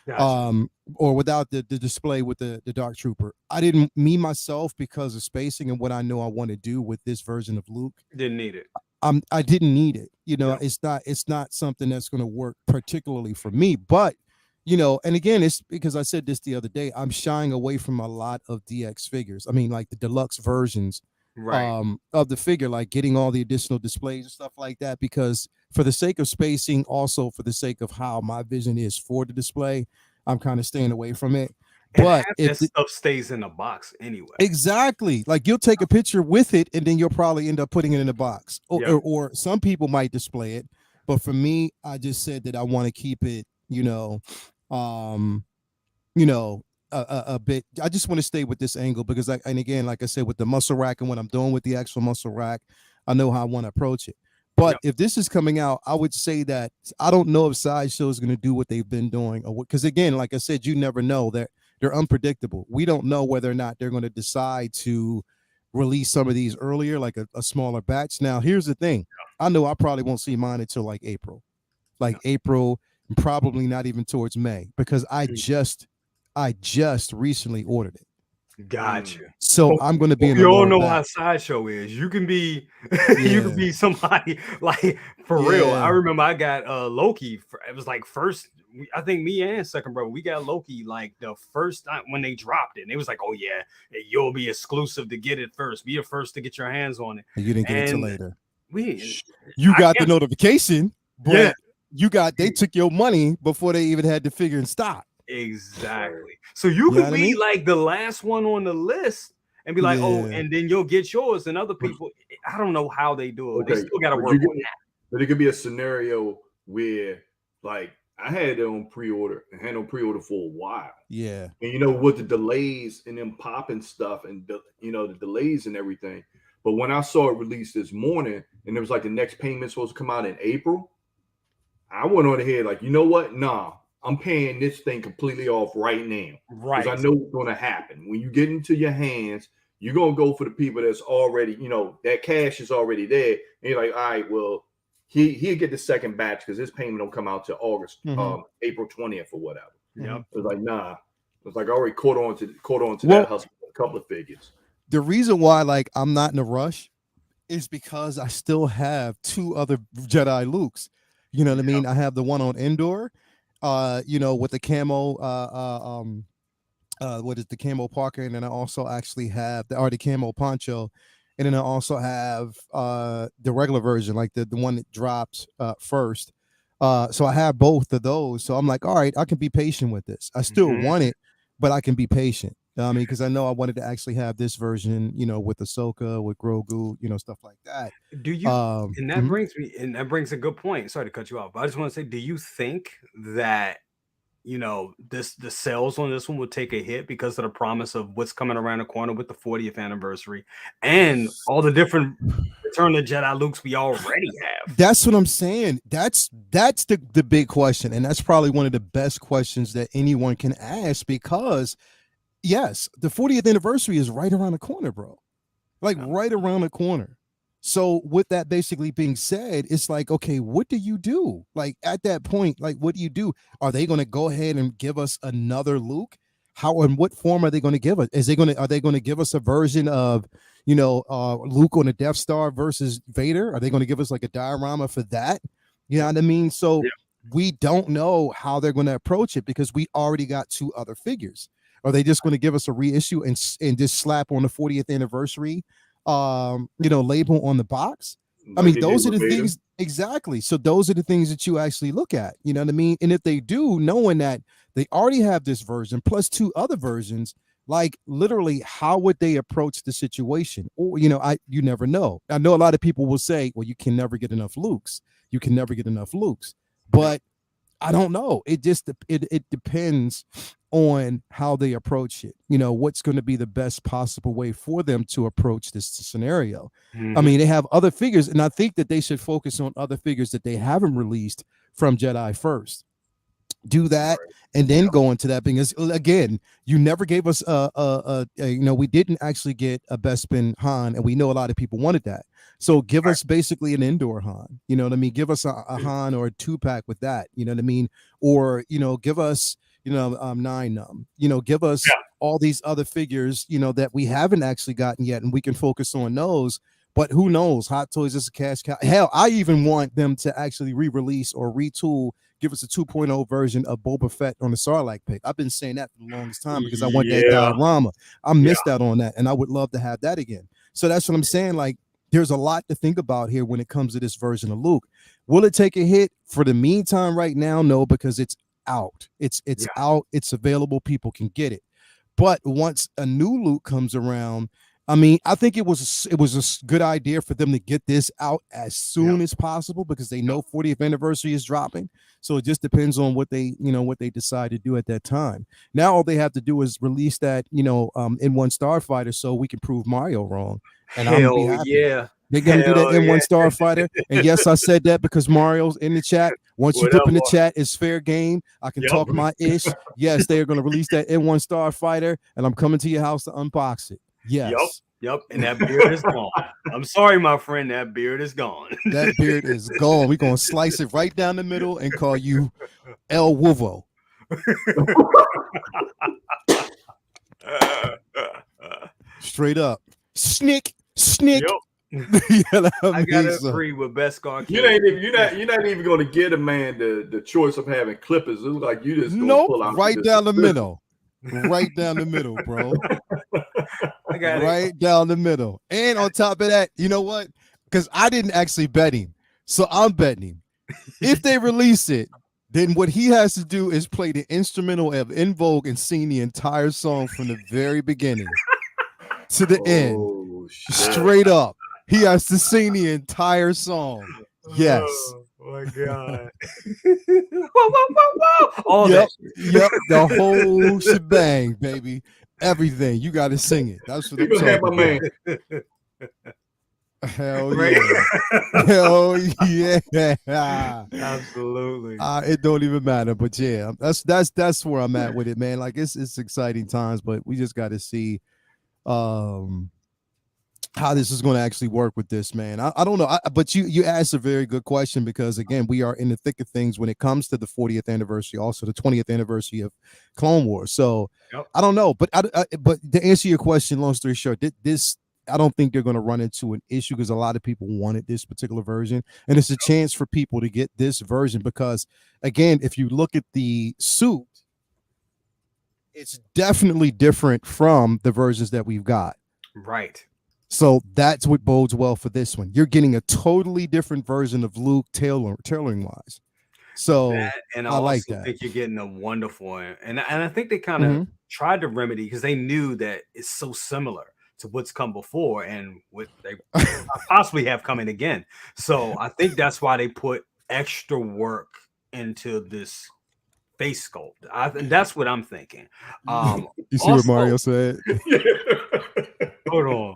S3: Gotcha. Or without the display with the Dark Trooper. I didn't, myself, because of spacing and what I know I want to do with this version of Luke.
S1: Didn't need it.
S3: I didn't need it. It's not something that's going to work particularly for me. But and again, it's because I said this the other day. I'm shying away from a lot of DX figures. I mean, like the deluxe versions of the figure, like getting all the additional displays and stuff like that, because for the sake of spacing, also for the sake of how my vision is for the display, I'm kind of staying away from it. But
S1: if stuff stays in the box anyway.
S3: Exactly. Like you'll take a picture with it and then you'll probably end up putting it in the box. Or some people might display it. But for me, I just said that I want to keep it, a bit. I just want to stay with this angle because and again, like I said, with the muscle rack and what I'm doing with the actual muscle rack, I know how I want to approach it. But if this is coming out, I would say that I don't know if Sideshow is going to do what they've been doing, or because again, like I said, you never know. They're unpredictable. We don't know whether or not they're going to decide to release some of these earlier, like a smaller batch. Now, here's the thing. I know I probably won't see mine until like April, and probably not even towards May, because I just recently ordered it.
S1: Gotcha.
S3: So I'm going to be.
S1: You all know how Sideshow is. You can be, you can be somebody like for real. I remember I got Loki. It was like first. I think me and second brother, we got Loki like the first time when they dropped it. And it was like, oh yeah, you'll be exclusive to get it first. Be the first to get your hands on it.
S3: And you didn't get it till later. You got the notification, but they took your money before they even had the figure in stock.
S1: Exactly. So you could be like the last one on the list and be like, oh, and then you'll get yours. And other people, I don't know how they do it.
S2: Okay.
S1: They still got to work on that.
S2: But it could be a scenario where, like, I had it on pre-order and had on pre-order for a while.
S3: Yeah.
S2: And you know, with the delays and them popping stuff and the delays and everything. But when I saw it released this morning and it was like the next payment supposed to come out in April, I went on ahead like, you know what? Nah, I'm paying this thing completely off right now.
S1: Right.
S2: Because I know what's going to happen. When you get into your hands, you're going to go for the people that's already, that cash is already there. And you're like, all right, well, he'll get the second batch because his payment don't come out till August, April 20th or whatever.
S1: Yep.
S2: It's like, nah. It's like I already caught on to that hustle, a couple of figures.
S3: The reason why, like, I'm not in a rush is because I still have 2 other Jedi Lukes. You know what I mean? I have the one on Endor, with the camo, the camo Parker, and then I also actually have the camo poncho, and then I also have the regular version, like the one that dropped first. So I have both of those. So I'm like, all right, I can be patient with this. I still want it, but I can be patient. I mean, because I know I wanted to actually have this version, with Ahsoka, with Grogu, stuff like that.
S1: Do you? And that brings a good point. Sorry to cut you off, but I just want to say, do you think that the sales on this one will take a hit because of the promise of what's coming around the corner with the 40th anniversary and all the different Return of the Jedi Lukes we already have?
S3: That's what I'm saying. That's the big question, and that's probably one of the best questions that anyone can ask because. Yes, the 40th anniversary is right around the corner, bro. Like right around the corner. So with that basically being said, it's like, okay, what do you do? Like at that point, like what do you do? Are they going to go ahead and give us another Luke? How and what form are they going to give us? Are they going to give us a version of, Luke on the Death Star versus Vader? Are they going to give us like a diorama for that? You know what I mean? So we don't know how they're going to approach it because we already got 2 other figures. Are they just going to give us a reissue and just slap on the 40th anniversary, label on the box? I mean, those are the things exactly. So those are the things that you actually look at. You know what I mean? And if they do, knowing that they already have this version plus 2 other versions, like literally, how would they approach the situation? Or you never know. I know a lot of people will say, "Well, you can never get enough Lukes. You can never get enough Lukes," but I don't know. It just it depends on how they approach it. What's going to be the best possible way for them to approach this scenario. I mean, they have other figures, and I think that they should focus on other figures that they haven't released from Jedi first. Do that and then go into that because again, you never gave us we didn't actually get a Bespin Han, and we know a lot of people wanted that. So give us basically an Endor Han. You know what I mean? Give us a Han or a 2-pack with that. You know what I mean? Or give us 9 give us all these other figures that we haven't actually gotten yet, and we can focus on those. But who knows? Hot Toys is a cash cow. Hell, I even want them to actually re-release or retool, give us a 2.0 version of Boba Fett on the Sarlacc pig. I've been saying that for the longest time because I want that diorama. I missed out on that, and I would love to have that again. So that's what I'm saying. Like, there's a lot to think about here when it comes to this version of Luke. Will it take a hit? For the meantime, right now, no, because it's out. It's out. It's available. People can get it. But once a new Luke comes around, I mean, I think it was a good idea for them to get this out as soon as possible because they know 40th anniversary is dropping. So it just depends on what they decide to do at that time. Now all they have to do is release that, N1 Starfighter so we can prove Mario wrong. And I'm gonna be happy. They're gonna do that N1 Starfighter. And yes, I said that because Mario's in the chat. Once you dip in the chat, it's fair game. I can talk my ish. Yes, they are gonna release that N1 Starfighter, and I'm coming to your house to unbox it. Yes.
S1: Yep. And that beard is gone. I'm sorry, my friend. That beard is gone.
S3: That beard is gone. We're gonna slice it right down the middle and call you El Wuvo. Straight up. Snick.
S1: Yep. I gotta agree with Beskar.
S2: You're not even going to get a man the choice of having clippers. It looks like you just pull out
S3: right down the middle. Right down the middle, bro. Right down the middle. And on top of that, you know what? Because I didn't actually bet him. So I'm betting him. If they release it, then what he has to do is play the instrumental of In Vogue and sing the entire song from the very beginning to the end. Straight up. He has to sing the entire song. Yes.
S1: Oh my God. Whoa, whoa, whoa, whoa. All
S3: Yep.
S1: that.
S3: Yep. The whole shebang, baby. Everything. You got to sing it. That's what
S2: You
S3: I'm
S2: gonna have
S3: talking
S2: my
S3: about.
S2: man.
S3: Hell
S1: Right?
S3: yeah. Hell yeah.
S1: Absolutely.
S3: It don't even matter. But yeah, that's where I'm at with it, man. Like it's exciting times, but we just got to see how this is going to actually work with this, man. I don't know. But you asked a very good question, because again, we are in the thick of things when it comes to the 40th anniversary, also the 20th anniversary of Clone Wars. So
S1: Yep.
S3: I don't know, but but to answer your question, long story short, this I don't think they're going to run into an issue, because a lot of people wanted this particular version, and it's a chance for people to get this version, because again, if you look at the suit, it's definitely different from the versions that we've got.
S1: Right.
S3: So that's what bodes well for this one. You're getting a totally different version of Luke tailoring wise. So
S1: and
S3: I like
S1: also
S3: that.
S1: think you're getting a wonderful one. And I think they kind of tried to remedy, because they knew that it's so similar to what's come before and what they possibly have coming again. So I think that's why they put extra work into this face sculpt. And that's what I'm thinking.
S3: You see
S1: also,
S3: what Mario said?
S1: Hold on.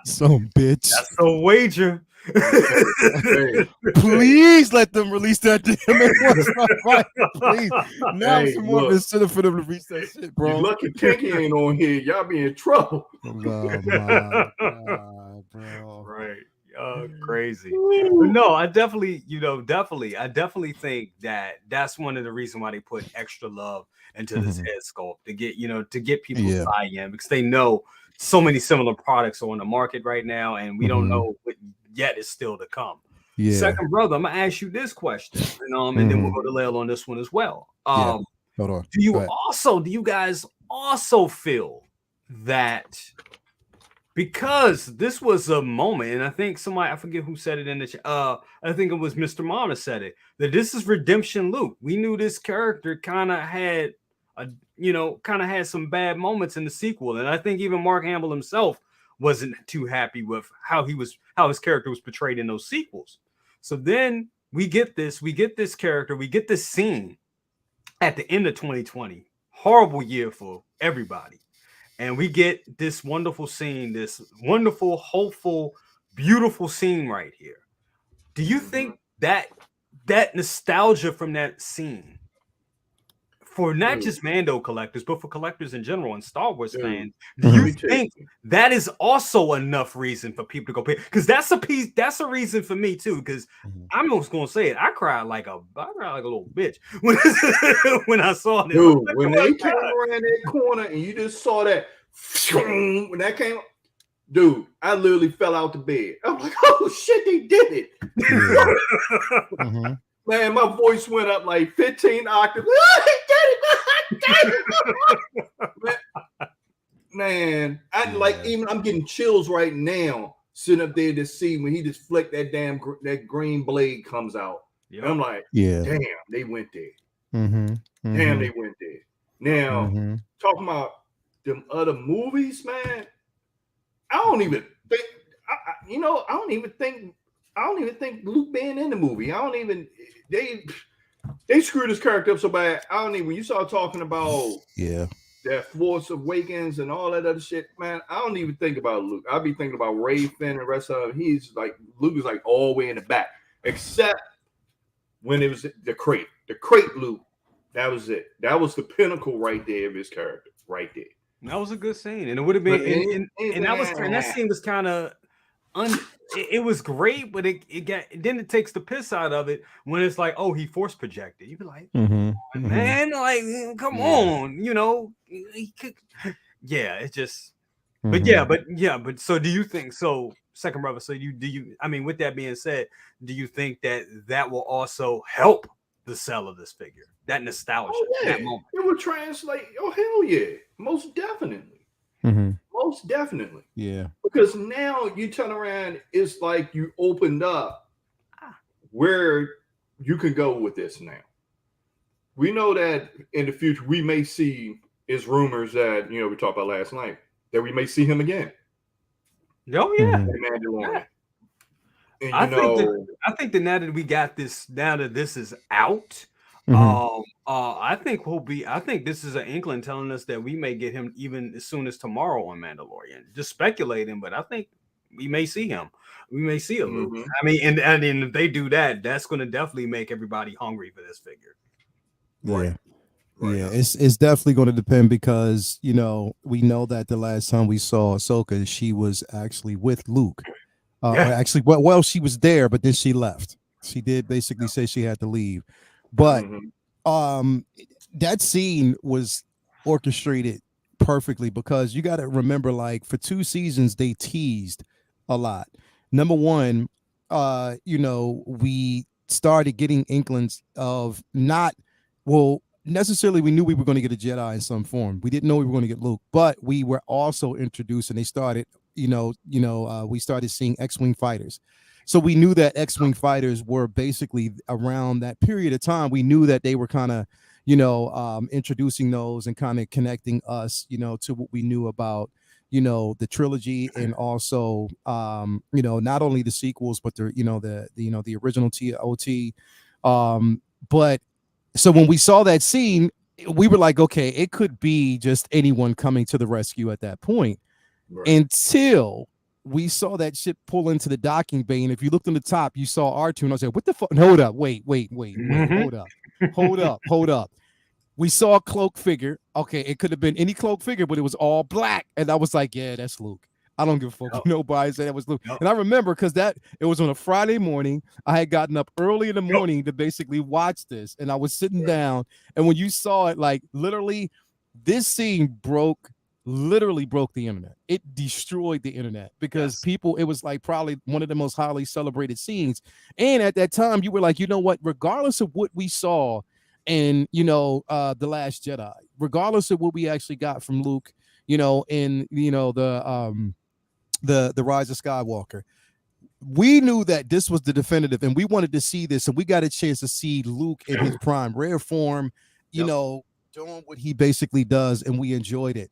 S3: Some bitch.
S1: That's a wager.
S3: Please let them release that damn right. Please. Now it's more of an incentive for them to release that shit, bro.
S2: You lucky Kinky ain't on here. Y'all be in trouble.
S3: Oh my God, bro.
S1: Right. Crazy. But no, I definitely think that that's one of the reasons why they put extra love into this head sculpt, to get people to buy in, because they know so many similar products are on the market right now, and we don't know what yet is still to come. Yeah. Second brother, I'm gonna ask you this question, and then we'll go to Lael on this one as well.
S3: Hold on.
S1: Do you guys also feel that, because this was a moment, and I think I forget who said it in the chat. I think it was Mr. Mama said it, that this is redemption Luke. We knew this character kind of had some bad moments in the sequel, and I think even Mark Hamill himself wasn't too happy with how his character was portrayed in those sequels. So then we get this character, we get this scene at the end of 2020, horrible year for everybody. And we get this wonderful scene, this wonderful, hopeful, beautiful scene right here. Do you think that nostalgia from that scene, for not just Mando collectors, but for collectors in general and Star Wars fans, do you think that is also enough reason for people to go pay? Because that's a reason for me too. Because I'm just gonna say it, I cried like a little bitch when I saw this.
S2: Dude, when they came around that corner and you just saw that when that came, dude, I literally fell out the bed. I'm like, oh shit, they did it. Man, my voice went up like 15 octaves. Man, I'm getting chills right now sitting up there to see when he just flicked that green blade comes out. Yep. And I'm like, damn, they went there. Damn, they went there. Now, talking about them other movies, man, I don't even think, I don't even think Luke being in the movie. They screwed his character up so bad. When you start talking about that Force Awakens and all that other shit, man, I don't even think about Luke. I'll be thinking about Ray, Finn, and the rest of them. Luke is like all the way in the back, except when it was the crate Luke. That was it. That was the pinnacle right there of his character, right there.
S1: That was a good scene, and it would have been, and that scene was kind of it was great, but then it takes the piss out of it when it's like, oh, he force projected. You'd be like, man, like, come on, he could, it just, but so do you think so? Second brother, so with that being said, do you think that will also help the sell of this figure, that nostalgia, that moment?
S2: It would translate. Oh hell yeah, most definitely. Most definitely.
S3: Yeah.
S2: Because now you turn around, it's like you opened up where you can go with this now. We know that in the future we may see it's rumors that we talked about last night that we may see him again.
S1: Oh yeah,
S2: Mandalorian.
S1: Yeah.
S2: And
S1: I think that now that we got this, now that this is out, I think this is an inkling telling us that we may get him even as soon as tomorrow on Mandalorian. Just speculating, but I think we may see him. We may see a Luke. I mean, and if they do that, that's going to definitely make everybody hungry for this figure.
S3: Yeah. Yeah, it's definitely going to depend because we know that the last time we saw Ahsoka, she was actually with Luke. Actually, well, she was there, but then she left. She did basically say she had to leave, but that scene was orchestrated perfectly because you got to remember, like for 2 seasons they teased a lot. Number one, we started getting inklings of necessarily we knew we were going to get a Jedi in some form. We didn't know we were going to get Luke, but we were also introduced, and they started, we started seeing X-Wing fighters. So we knew that X-Wing fighters were basically around that period of time. We knew that they were kind of, introducing those and kind of connecting us, to what we knew about, the trilogy and also, not only the sequels, but the original TOT. But so when we saw that scene, we were like, okay, it could be just anyone coming to the rescue at that point. Until we saw that ship pull into the docking bay. And if you looked on the top, you saw R2. And I was like, what the fuck? Hold up. Wait. Hold up. We saw a cloak figure. Okay, it could have been any cloak figure, but it was all black. And I was like, yeah, that's Luke. I don't give a fuck. Nobody said that was Luke. And I remember because it was on a Friday morning. I had gotten up early in the morning to basically watch this. And I was sitting down. And when you saw it, like literally, this scene literally broke the internet. It destroyed the internet because it was like probably one of the most highly celebrated scenes. And at that time, you were like, you know what? Regardless of what we saw in, The Last Jedi, regardless of what we actually got from Luke, in, the Rise of Skywalker, we knew that this was the definitive, and we wanted to see this, and we got a chance to see Luke in his prime rare form, doing what he basically does, and we enjoyed it.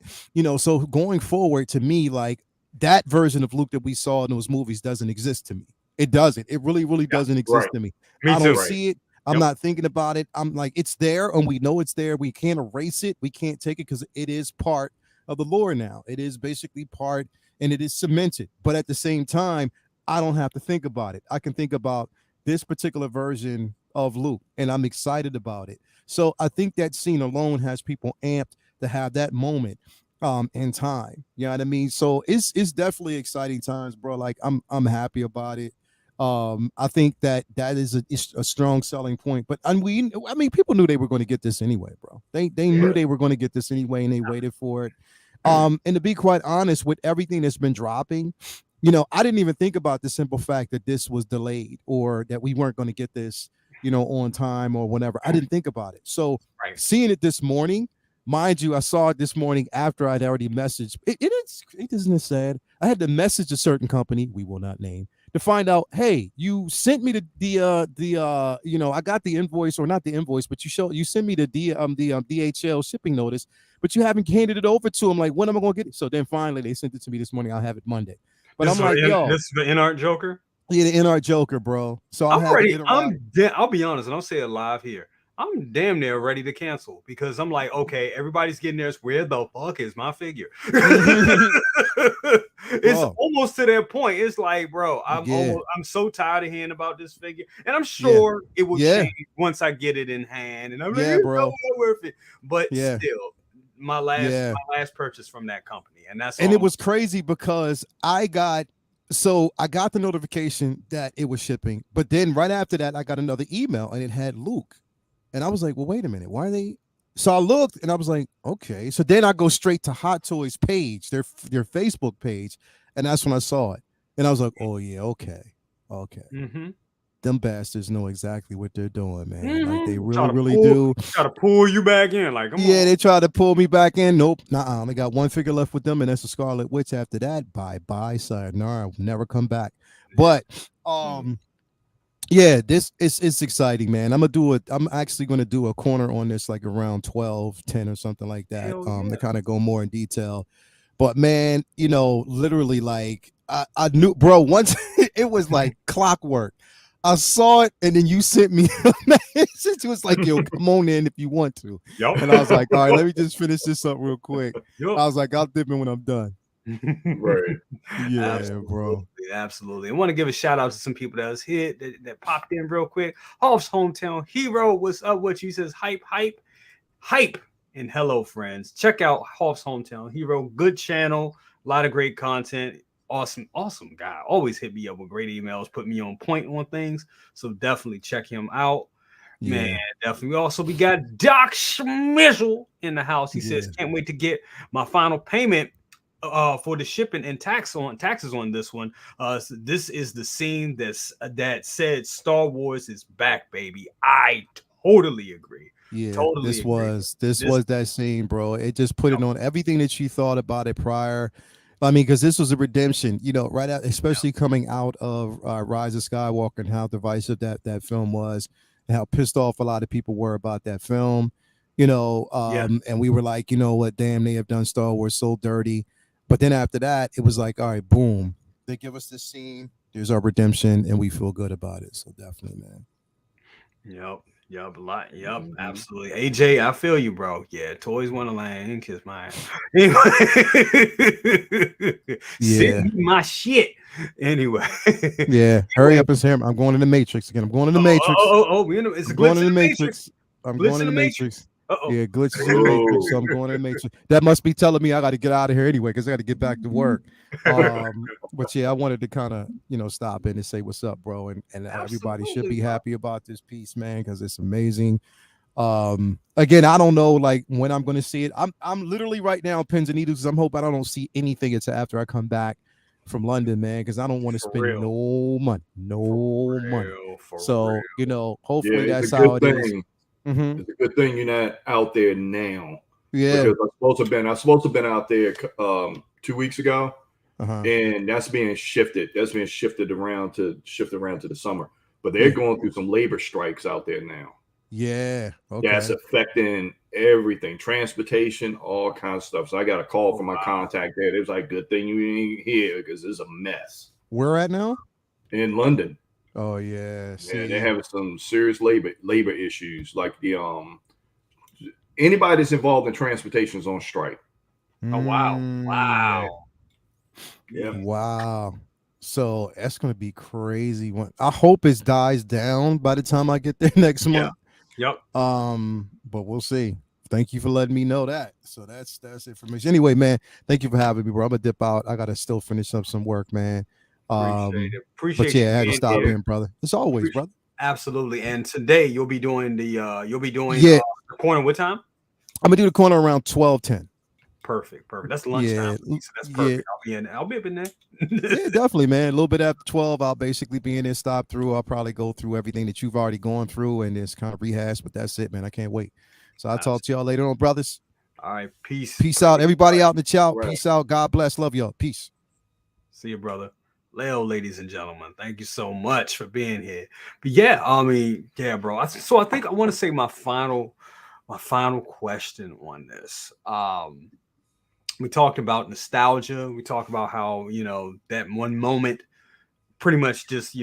S3: So going forward, to me, like that version of Luke that we saw in those movies doesn't exist to me. It doesn't. It really doesn't exist to me. I don't see it. I'm not thinking about it. I'm like, it's there, and we know it's there. We can't erase it. We can't take it because it is part of the lore now. It is basically part, and it is cemented. But at the same time, I don't have to think about it. I can think about this particular version of Luke, and I'm excited about it. So I think that scene alone has people amped to have that moment in time. You know what I mean? So it's definitely exciting times, bro. Like I'm happy about it. I think that is a strong selling point. But people knew they were going to get this anyway, bro. They knew they were going to get this anyway, and they waited for it. And to be quite honest, with everything that's been dropping, I didn't even think about the simple fact that this was delayed or that we weren't going to get this, on time or whatever. I didn't think about it. So seeing it this morning, mind you, I saw it this morning after I'd already messaged. It isn't sad. I had to message a certain company, we will not name, to find out, hey, you sent me I got the invoice, or not the invoice, but you sent me the DHL shipping notice, but you haven't handed it over to them. Like, when am I going to get it? So then finally they sent it to me this morning. I'll have it Monday. But I'm like, yo,
S1: this is the in-art Joker.
S3: Yeah, the in-art Joker, bro. So
S1: I'll be honest, and I'll say it live here. I'm damn near ready to cancel because I'm like, okay, everybody's getting theirs. Where the fuck is my figure? It's almost to that point. It's like, bro, I'm so tired of hearing about this figure, and I'm sure it will change once I get it in hand. And I'm like, bro, worth it. But still, my last purchase from that company, and it was
S3: crazy because I got the notification that it was shipping, but then right after that, I got another email and it had Luke. And I was like, well, wait a minute. Why are they? So I looked and I was like, okay. So then I go straight to Hot Toys page, their Facebook page. And that's when I saw it. And I was like, oh, yeah, okay. Mm-hmm. Them bastards know exactly what they're doing, man. Mm-hmm. Like they really do.
S1: Try to pull you back in. Like, come on.
S3: They try to pull me back in. Nope. I only got one figure left with them, and that's the Scarlet Witch. After that, bye-bye, sayonara. I'll never come back. But Yeah, this it's exciting, man. I'm actually gonna do a corner on this like around 12:10 or something like that.
S1: Hell yeah.
S3: To kind of go more in detail. But man, literally like I knew, bro, once it was like clockwork. I saw it and then you sent me a message. It was like, yo, come on in if you want to.
S1: Yup.
S3: And I was like, all right, let me just finish this up real quick.
S1: Yup.
S3: I was like, I'll dip in when I'm done.
S2: Right.
S3: Yeah,
S1: Absolutely,
S3: bro.
S1: absolutely. I want to give a shout out to some people that was hit that popped in real quick. Hoff's hometown hero, what's up? What you says? Hype, and hello, friends. Check out Hoff's hometown hero. Good channel, a lot of great content. Awesome guy. Always hit me up with great emails, put me on point on things. So definitely check him out. Man,
S3: Yeah.
S1: definitely. We got Doc Schmizzle in the house. He says, can't wait to get my final payment for the shipping and taxes on this one. So this is the scene that said Star Wars is back, baby. I totally agree.
S3: Yeah,
S1: Totally
S3: this
S1: agree.
S3: was that scene, bro. It just put it on everything that you thought about it prior. I mean, because this was a redemption, right out, especially coming out of Rise of Skywalker and how divisive that film was, and how pissed off a lot of people were about that film, and we were like, you know what, damn, they have done Star Wars so dirty. But then after that, it was like, all right, boom, they give us this scene. There's our redemption, and we feel good about it. So definitely, man.
S1: Yep, a lot. Yep,
S2: Mhm.
S1: absolutely. AJ, I feel you, bro. Yeah, toys Wonderland and kiss my ass.
S3: Yeah.
S1: Send me my shit. Anyway.
S3: Yeah. Hurry up and say, I'm going in the Matrix again. I'm going in the Matrix.
S1: It's a
S3: I'm
S1: glitch
S3: going
S1: in
S3: in
S1: the
S3: the
S1: Matrix.
S3: Matrix. I'm
S1: Glitch
S3: going in the Matrix.
S1: Uh-oh.
S3: Yeah, glitches in the Matrix. So I'm going in the Matrix. That must be telling me I got to get out of here anyway because I got to get back to work. But yeah, I wanted to kind of stop in and say what's up, bro, and everybody should be happy about this piece, man, because it's amazing. Again, I don't know like when I'm going to see it. I'm literally right now on pins and needles. I'm hoping I don't see anything until after I come back from London, man, because I don't want to spend no money. So hopefully
S2: Yeah, it's
S3: that's
S2: a
S3: how
S2: good
S3: it is.
S2: thing.
S3: Mm-hmm.
S2: It's a good thing you're not out there now.
S3: Yeah.
S2: Because I was supposed to have been out there 2 weeks ago, and that's being shifted. That's being shifted around to the summer. But they're going through some labor strikes out there now.
S3: Yeah. Okay.
S2: That's affecting everything, transportation, all kinds of stuff. So I got a call from my contact there. It was like, good thing you ain't here because it's a mess.
S3: Where at now?
S2: In London.
S3: Oh yeah.
S2: Yeah, they're having some serious labor issues. Like anybody that's involved in transportation is on strike.
S1: Oh wow.
S2: Yeah.
S3: Wow. So that's gonna be crazy. I hope it dies down by the time I get there next month.
S1: Yep.
S3: But we'll see. Thank you for letting me know that. So that's information. Anyway, man, thank you for having me, bro. I'm gonna dip out. I gotta still finish up some work, man.
S1: Appreciate
S3: but yeah,
S1: you
S3: I had to stop in, brother. As always, brother.
S1: Absolutely. And today you'll be doing the corner. What time?
S3: I'm gonna do the corner around 12:10.
S1: Perfect. That's lunchtime. So that's perfect. I'll be up in there.
S3: Yeah, definitely, man. A little bit after 12, I'll basically be in there, stop through. I'll probably go through everything that you've already gone through and just kind of rehash, but that's it, man. I can't wait. So I'll talk to y'all later on, brothers.
S1: All right.
S3: Peace out. Everybody out in the chat. Right. Peace out. God bless. Love y'all. Peace.
S1: See you, brother. Leo, ladies and gentlemen, thank you so much for being here. But yeah, I mean, yeah, bro. So I think I want to say my final question on this. We talked about nostalgia. We talked about how, that one moment pretty much just,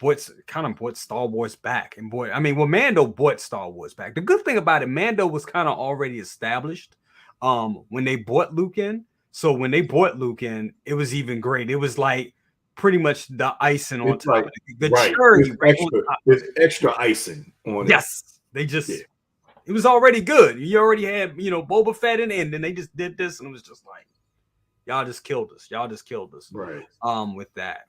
S1: brought Star Wars back. And Mando brought Star Wars back. The good thing about it, Mando was kind of already established when they brought Luke in. So when they brought Luke in, it was even great. It was like pretty much the icing on top of the cherry.
S2: There's extra icing on it.
S1: Yes. They just... Yeah. It was already good. You already had, Boba Fett in, and then they just did this, and it was just like, y'all just killed us.
S2: Right.
S1: With that.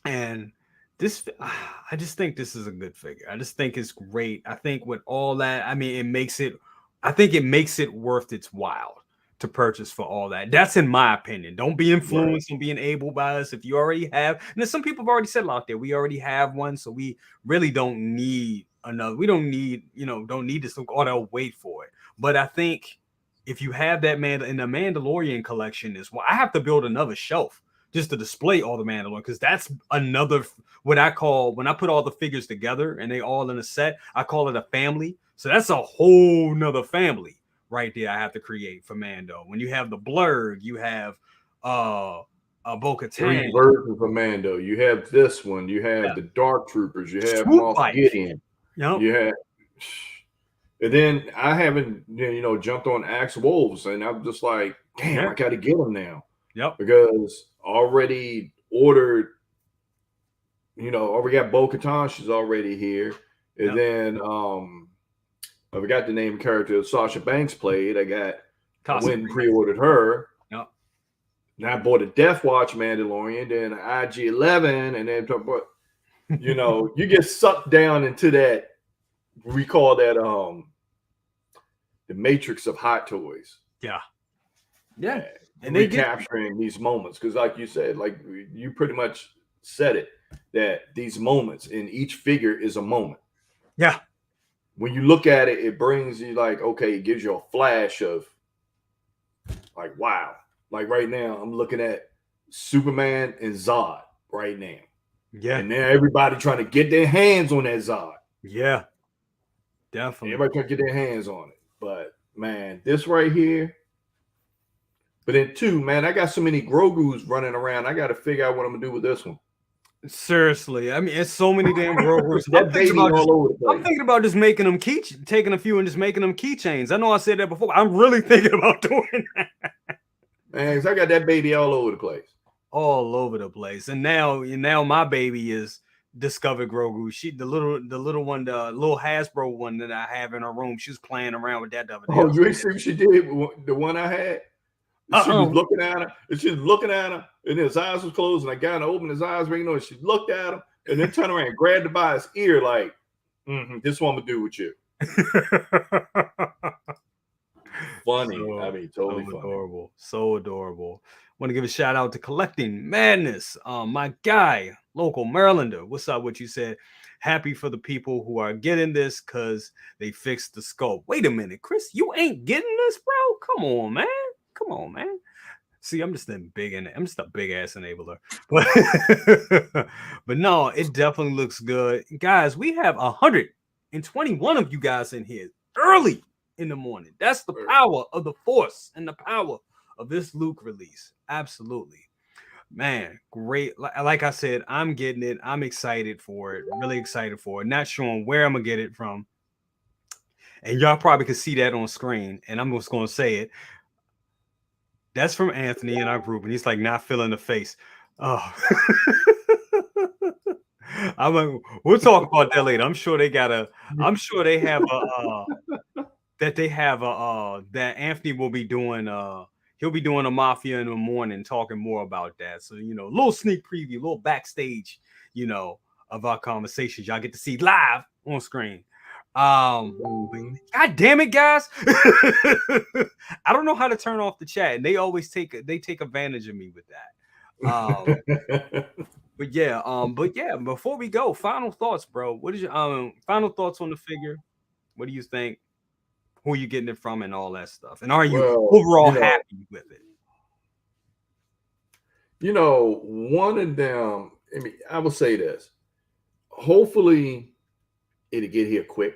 S1: And this, I just think this is a good figure. I just think it's great. I think with all that, it makes it worth its while to purchase for all that. That's in my opinion. Don't be influenced and being able by us. If you already have, and there's some people have already said out there, we already have one, so we really don't need another. We don't need, don't need this, or they'll wait for it. But I think if you have that in the Mandalorian collection, is why I have to build another shelf just to display all the Mandalorian, because that's another what I call when I put all the figures together and they all in a set, I call it a family. So that's a whole nother family right there I have to create for Mando. When you have the Blurg, you have Bo-Katan.
S2: 3 versions of Mando. You have this one. You have the Dark Troopers. You have Moff Gideon.
S1: Yep.
S2: You have, and then I haven't, jumped on Axe Wolves, and I'm just like, damn, I got to get them now.
S1: Yep.
S2: Because already ordered, already got Bo-Katan. She's already here, and then I forgot the name character Sasha Banks played. I went and pre-ordered her.
S1: Yep.
S2: Now I bought a Death Watch Mandalorian, then IG-11, and then you get sucked down into that. We call that the matrix of hot toys.
S1: Yeah.
S2: And they capturing these moments, because like you said, like you pretty much said it, that these moments in each figure is a moment.
S1: Yeah.
S2: When you look at it, it brings you like, okay, it gives you a flash of like, wow. Like right now, I'm looking at Superman and Zod right now.
S1: Yeah.
S2: And then everybody trying to get their hands on that Zod.
S1: Yeah. Definitely.
S2: Everybody trying to get their hands on it. But man, this right here. But then too, man, I got so many Grogu's running around. I got to figure out what I'm gonna do with this one.
S1: Seriously, I mean, it's so many damn Grogu's.
S2: I'm
S1: thinking about just making them taking a few and just making them keychains. I know I said that before. I'm really thinking about doing that.
S2: Man, I got that baby all over the place.
S1: All over the place. And now my baby is discovered Grogu. The little one, the little Hasbro one that I have in her room. She was playing around with that the other day.
S2: Oh, you see what she did? The one I had. She was looking at her, and she was looking at him, and his eyes was closed, and I got to open his eyes, and she looked at him, and then turned around and grabbed him by his ear, like, this one would do with you. Funny. Totally funny.
S1: Adorable. So adorable. Want to give a shout out to Collecting Madness. My guy, local Marylander. What's up? What you said? Happy for the people who are getting this because they fixed the scope. Wait a minute, Chris, you ain't getting this, bro? Come on, man. Come on, man. See, I'm just a big ass enabler. But no, it definitely looks good. Guys, we have 121 of you guys in here early in the morning. That's the power of the Force and the power of this Luke release. Absolutely. Man, great. Like I said, I'm getting it. I'm excited for it. Really excited for it. Not sure where I'm going to get it from. And y'all probably could see that on screen. And I'm just going to say it. That's from Anthony in our group, and he's like not feeling the face. Oh, I'm like, we'll talk about that later. I'm sure they have that Anthony will be doing. He'll be doing a Mafia in the morning, talking more about that. So a little sneak preview, a little backstage, of our conversations. Y'all get to see live on screen. God damn it, guys. I don't know how to turn off the chat, and they always take advantage of me with that. But yeah, before we go, final thoughts, bro. What is your final thoughts on the figure? What do you think? Who are you getting it from and all that stuff? And are you overall happy with it?
S2: One of them, I will say this. Hopefully it'll get here quick.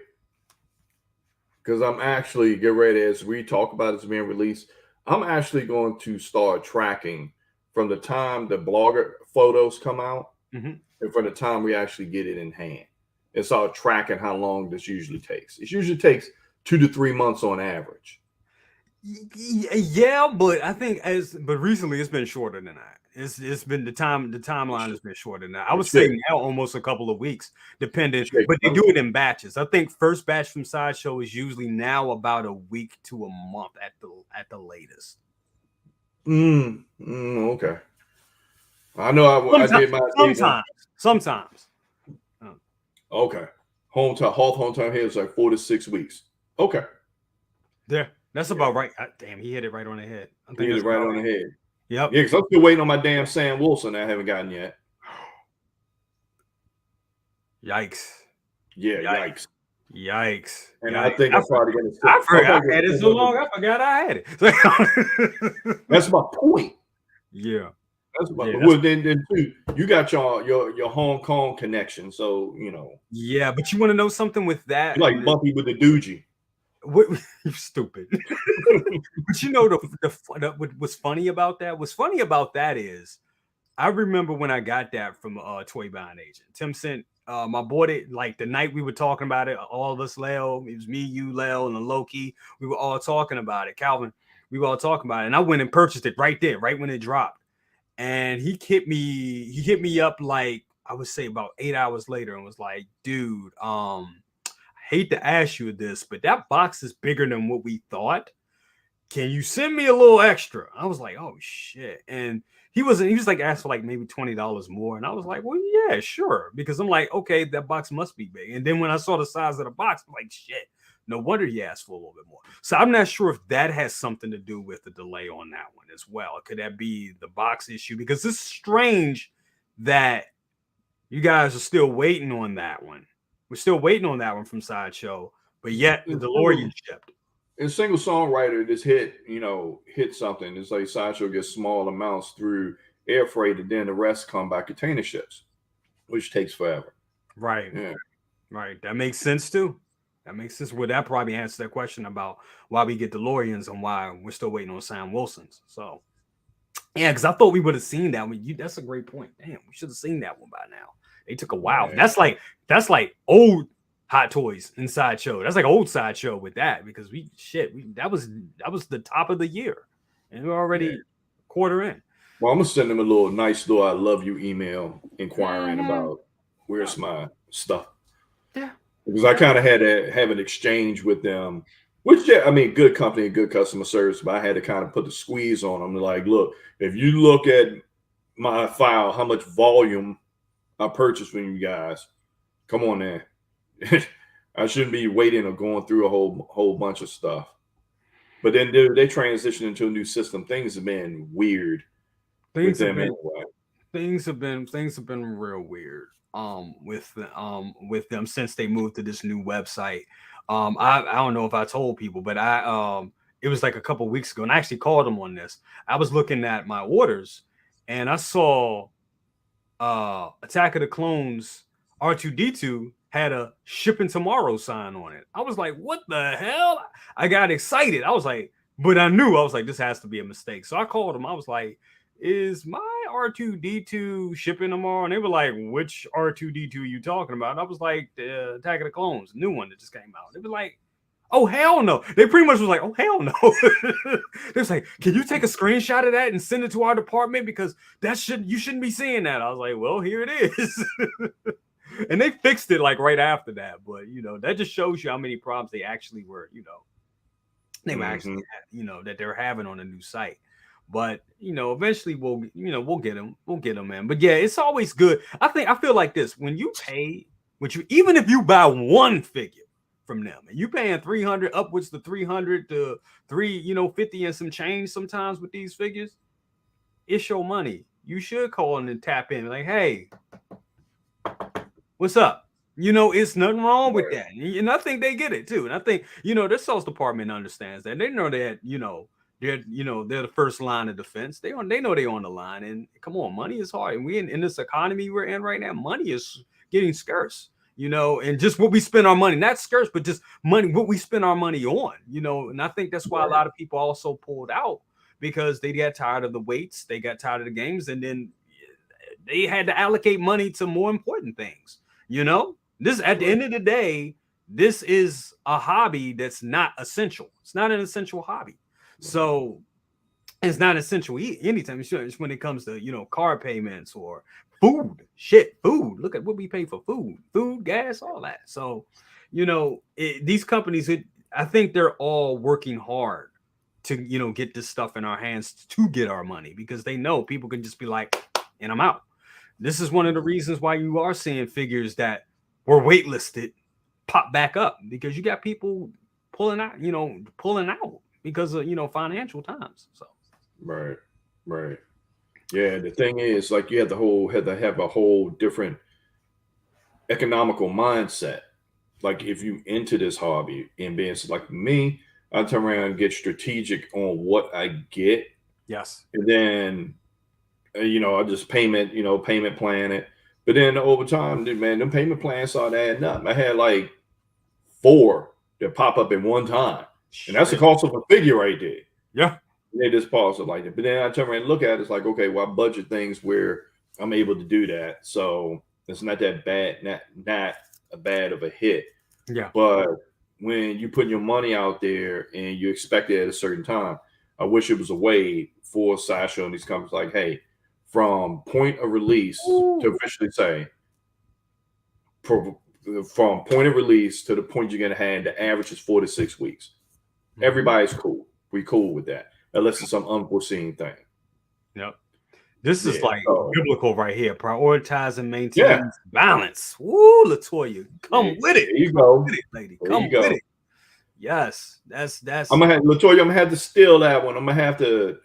S2: Because I'm actually getting ready, as we talk about it's being released, I'm actually going to start tracking from the time the blogger photos come out and from the time we actually get it in hand. And start tracking how long this usually takes. It usually takes 2 to 3 months on average.
S1: Yeah, but I think but recently it's been shorter than that. It's been the timeline has been shorter than that. I would say now almost a couple of weeks, depending, but they do it in batches. I think first batch from Sideshow is usually now about a week to a month at the latest.
S2: Okay. I know I did my
S1: sometimes.
S2: Okay. Hometown here is like 4 to 6 weeks. Okay.
S1: Yeah, that's about right. Damn, he hit it right on the head. I think
S2: he hit it right on the head.
S1: Yep.
S2: Yeah, because I'm still waiting on my damn Sam Wilson that I haven't gotten yet.
S1: Yikes.
S2: Yeah, yikes. And
S1: I
S2: think I'm probably going to.
S1: I had it so long, I forgot I had it.
S2: That's my point.
S1: Yeah.
S2: That's about, well, then too, you got your Hong Kong connection, so you know.
S1: Yeah, but you want to know something with that?
S2: You're like Bumpy with the Doogie.
S1: What, you stupid. But you know what's funny about that? What's funny about that is I remember when I got that from Toy Buying Agent. Tim sent I bought it like the night we were talking about it. All of us, Leo, it was me, you, Leo, and Loki. We were all talking about it. Calvin, we were all talking about it, and I went and purchased it right there, right when it dropped. And he hit me up like I would say about 8 hours later and was like, dude, I hate to ask you this, but that box is bigger than what we thought. Can you send me a little extra? I was like, oh shit. And he was like asked for like maybe $20 more. And I was like, well, yeah, sure. Because I'm like, okay, that box must be big. And then when I saw the size of the box, I'm like, shit, no wonder he asked for a little bit more. So I'm not sure if that has something to do with the delay on that one as well. Could that be the box issue? Because it's strange that you guys are still waiting on that one. We're still waiting on that one from Sideshow, but yet the DeLorean shipped.
S2: And single songwriter just hit something. It's like Sideshow gets small amounts through air freight, and then the rest come by container ships, which takes forever.
S1: Right. Yeah. Right. That makes sense too. That makes sense. Well, that probably answers that question about why we get DeLoreans and why we're still waiting on Sam Wilson's. So, yeah, because I thought we would have seen that one. That's a great point. Damn, we should have seen that one by now. They took a while. Yeah. That's like old Hot Toys in Sideshow. That's like old Sideshow with that because that was the top of the year, and we're already quarter in.
S2: Well, I'm gonna send them a nice little I love you email inquiring about where's my stuff.
S1: Yeah.
S2: Because I kind of had to have an exchange with them, which, I mean, good company, good customer service, but I had to kind of put the squeeze on them. Like, look, if you look at my file, how much volume I purchased from you guys, come on there. I shouldn't be waiting or going through a whole bunch of stuff. But then they transitioned into a new system. Things have been weird.
S1: Things have been real weird. With them since they moved to this new website. I don't know if I told people, but it was like a couple weeks ago, and I actually called them on this. I was looking at my orders, and I saw Attack of the Clones R2-D2 had a shipping tomorrow sign on it. I was like, what the hell? I got excited. I was like, but I was like, this has to be a mistake. So I called them. I was like, is my R2-D2 shipping tomorrow? And they were like, which R2-D2 are you talking about? And I was like, the Attack of the Clones, new one that just came out. They were like, oh, hell no. They pretty much was like, oh, hell no. They was like, can you take a screenshot of that and send it to our department? Because you shouldn't be seeing that. I was like, well, here it is. And they fixed it like right after that. But, that just shows you how many problems they actually were, they were actually, that they're having on a new site. But eventually we'll get them, man. But yeah, it's always good. I feel like this: when you pay, even if you buy one figure from them, and you paying $300 upwards to $300 to $350 and some change sometimes with these figures, it's your money. You should call in and tap in, like, hey, what's up? It's nothing wrong with that, and I think they get it too. And I think their sales department understands that. They know that they're the first line of defense. They know they're on the line. And come on, money is hard. And we in this economy we're in right now, money is getting scarce, and just what we spend our money, not scarce, but just money, what we spend our money on, and I think that's why a lot of people also pulled out because they got tired of the waits, they got tired of the games, and then they had to allocate money to more important things. This at the end of the day, this is a hobby that's not essential. It's not an essential hobby. So it's not essential anytime. It's when it comes to, car payments or food. Look at what we pay for food, gas, all that. So, these companies, I think they're all working hard to, get this stuff in our hands to get our money because they know people can just be like, and I'm out. This is one of the reasons why you are seeing figures that were waitlisted pop back up because you got people pulling out because of financial times. So
S2: right. Yeah, the thing is, like, you had to have a whole different economical mindset. Like, if you into this hobby and being like me, I turn around and get strategic on what I get.
S1: Yes.
S2: And then I just payment plan it. But then over time, man, them payment plans started adding up. I had like 4 that pop up in one time. And that's the cost of a figure right there.
S1: Yeah.
S2: And they just pause it like that. But then I turn around and look at it, it's like, okay, well, I budget things where I'm able to do that. So it's not that bad, not a bad of a hit.
S1: Yeah.
S2: But when you put your money out there and you expect it at a certain time, I wish it was a way for Sideshow and these companies like, hey, from point of release to officially say, from point of release to the point you're going to have, the average is 4 to 6 weeks. Everybody's cool. We cool with that, unless it's some unforeseen thing.
S1: Yep. This is like biblical right here. Prioritize and maintain balance. Woo, Latoya, come with it.
S2: There you go,
S1: with it, lady. Come with it. Yes, that's.
S2: I'm gonna have Latoya. I'm gonna have to steal that one. I'm gonna have to,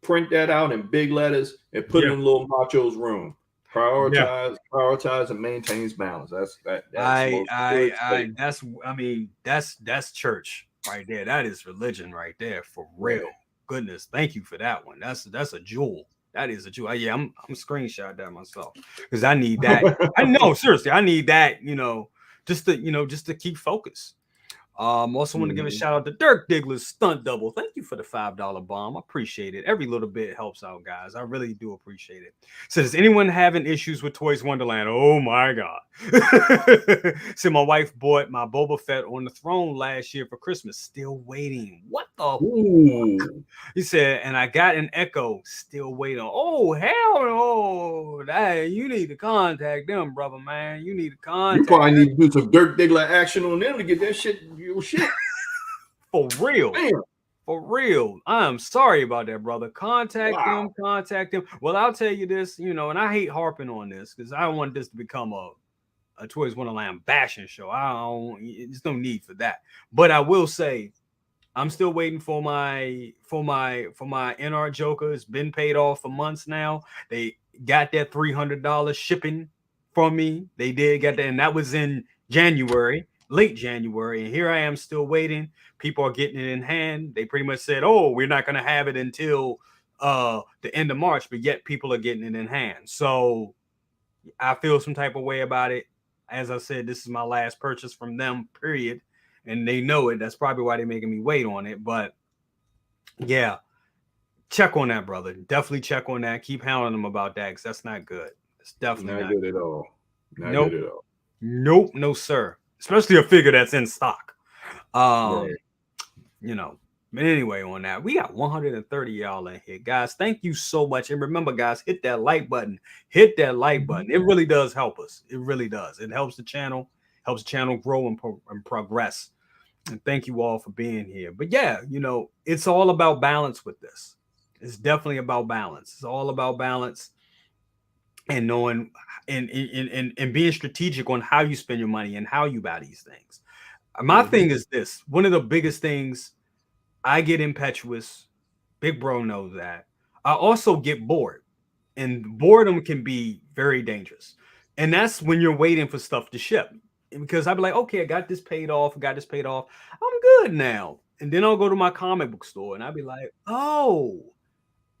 S2: print that out in big letters and put it in little Macho's room. Prioritize and maintains balance.
S1: That's church right there. That is religion right there for real. Goodness, thank you for that one. That's a jewel. That is a jewel. I'm screenshot that myself because I need that. I know, seriously, I need that. Just to keep focus. Also want to give a shout out to Dirk Diggler's stunt double. Thank you for the $5 bomb. I appreciate it. Every little bit helps out, guys. I really do appreciate it. So does anyone having issues with Toys Wonderland? Oh my God. So my wife bought my Boba Fett on the throne last year for Christmas. Still waiting. What the? He said, and I got an Echo. Still waiting. Oh, hell no. You need to contact them, brother, man. You need to contact
S2: You probably need to do some Dirk Diggler action on them to get that shit. Shit.
S1: For real.
S2: Damn.
S1: For real. I'm sorry about that, brother. Contact them. Well, I'll tell you this, and I hate harping on this because I don't want this to become a Toys Wonderland bashing show. There's no need for that. But I will say I'm still waiting for my NR Joker. It's been paid off for months now. They got that $300 shipping from me. They did get that, and that was in January. Late January, and here I am still waiting. People are getting it in hand. They pretty much said, oh, we're not going to have it until the end of March, but yet people are getting it in hand. So I feel some type of way about it. As I said, this is my last purchase from them, period. And they know it. That's probably why they're making me wait on it. But yeah, check on that, brother. Definitely check on that. Keep hounding them about that because that's not good. It's definitely not
S2: good at all. Not good at all.
S1: Nope, no, sir. Especially a figure that's in stock. But anyway, on that, we got 130 y'all in here, guys. Thank you so much. And remember, guys, hit that like button. Hit that like button. It really does help us. It really does. It helps the channel grow and progress. And thank you all for being here. But yeah, it's all about balance with this. It's definitely about balance. It's all about balance. And knowing and being strategic on how you spend your money and how you buy these things. My thing is this. One of the biggest things, I get impetuous. Big bro knows that. I also get bored. And boredom can be very dangerous. And that's when you're waiting for stuff to ship. Because I'd be like, okay, I got this paid off. I'm good now. And then I'll go to my comic book store and I'll be like, oh,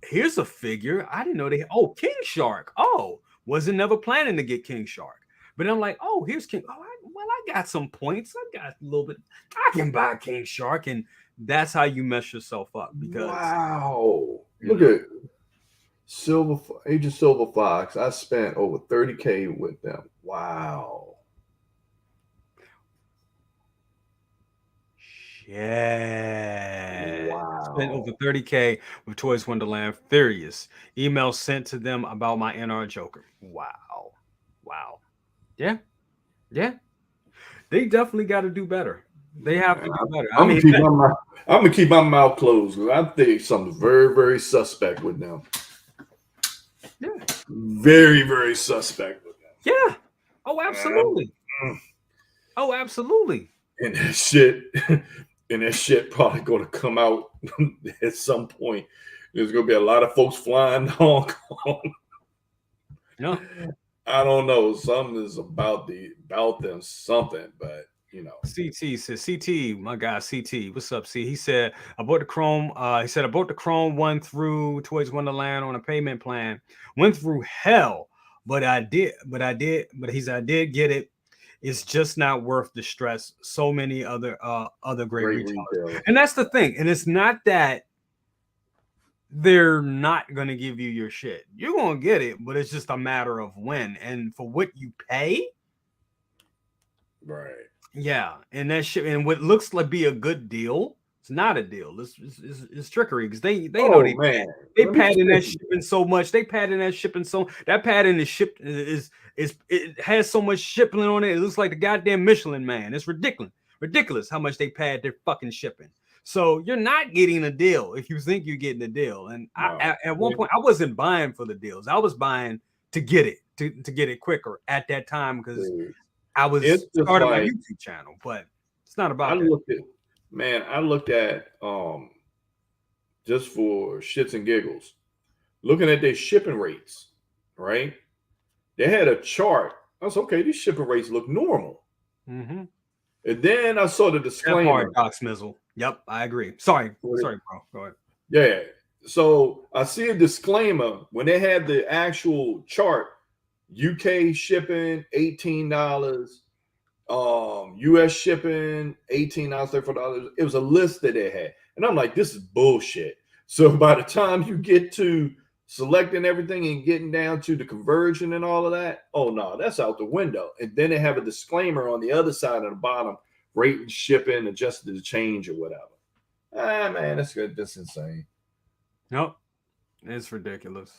S1: here's a figure. I didn't know King Shark. Oh, wasn't never planning to get King Shark. But I'm like, oh, here's King. Oh, I got some points. I got a little bit. I can buy King Shark. And that's how you mess yourself up. Because
S2: look at Age of Silver Fox. I spent over $30K with them. Wow.
S1: Yeah. Spent over $30K with Toys Wonderland. Furious. Email sent to them about my NR Joker. Wow. Yeah. They definitely got to do better. They have to do better.
S2: I'm gonna keep my mouth closed because I think something's very, very suspect with them.
S1: Yeah.
S2: Very, very suspect with them.
S1: Yeah. Oh, absolutely. Oh, absolutely.
S2: And that shit probably going to come out at some point. There's going to be a lot of folks flying to Hong Kong.
S1: No,
S2: I don't know. Something is about them something, but
S1: CT says, CT, my guy CT, what's up, C? He said I bought the Chrome. He said I bought the Chrome one through Toys Wonderland on a payment plan. Went through hell, but he said I did get it. It's just not worth the stress. So many other great retailers. And that's the thing. And it's not that they're not gonna give you your shit. You're gonna get it, but it's just a matter of when and for what you pay.
S2: Right.
S1: Yeah, and that shit, and what looks like be a good deal, it's not a deal. It's trickery because they know they pad in that shipping so much. They pad in that shipping so that pad in the ship is it has so much shipping on it. It looks like the goddamn Michelin Man. It's ridiculous how much they pad their fucking shipping. So you're not getting a deal if you think you're getting a deal. And at one point I wasn't buying for the deals. I was buying to get it to get it quicker at that time because I was starting my YouTube channel, but it's not about that.
S2: I looked at just for shits and giggles, looking at their shipping rates, right? They had a chart. I was okay, these shipping rates look normal.
S1: Mm-hmm.
S2: And then I saw the disclaimer.
S1: Doc Smizzle. Yep, I agree. Sorry, bro. Go ahead.
S2: Yeah. So I see a disclaimer when they had the actual chart. UK shipping $18, US shipping $18, $34. It was a list that they had, and I'm like, this is bullshit. So by the time you get to selecting everything and getting down to the conversion and all of that, oh no, that's out the window. And then they have a disclaimer on the other side of the bottom, rate and shipping adjusted to change or whatever. Man, that's good. That's insane.
S1: Nope, it's ridiculous.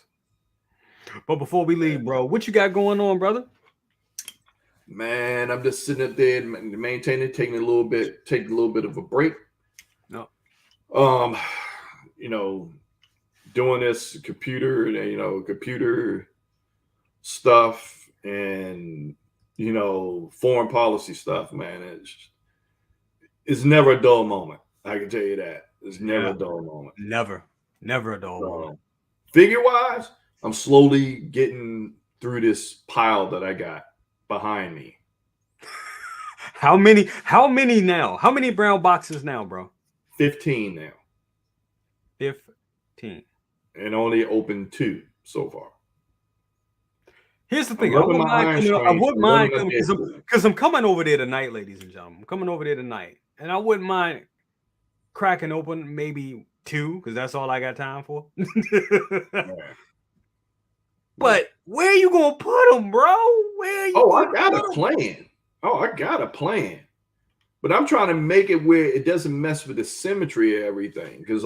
S1: But before we leave, bro, what you got going on, brother?
S2: Man, I'm just sitting up there maintaining, taking a little bit of a break.
S1: No.
S2: Doing this computer stuff and foreign policy stuff, man. It's never a dull moment. I can tell you that. It's never a dull moment.
S1: Never a dull moment.
S2: Figure-wise, I'm slowly getting through this pile that I got behind me.
S1: How many now? How many brown boxes now, bro?
S2: 15 now.
S1: 15.
S2: And only opened 2 so far.
S1: Here's the thing. I wouldn't mind because I'm coming over there tonight, ladies and gentlemen. I'm coming over there tonight. And I wouldn't mind cracking open maybe 2 because that's all I got time for. But where you gonna put them, bro?
S2: I got a plan. But I'm trying to make it where it doesn't mess with the symmetry of everything. Because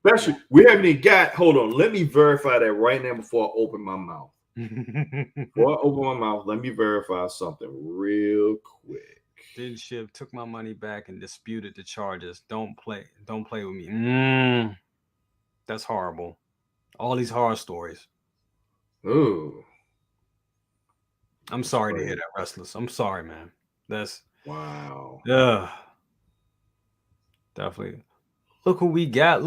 S2: especially we haven't even got. Hold on, let me verify that right now before I open my mouth. Before I open my mouth, let me verify something real quick.
S1: Didn't ship, took my money back and disputed the charges. Don't play with me. That's horrible. All these horror stories.
S2: Ooh.
S1: I'm sorry to hear that, Restless. I'm sorry, man. That's
S2: wow.
S1: Definitely. Look who we got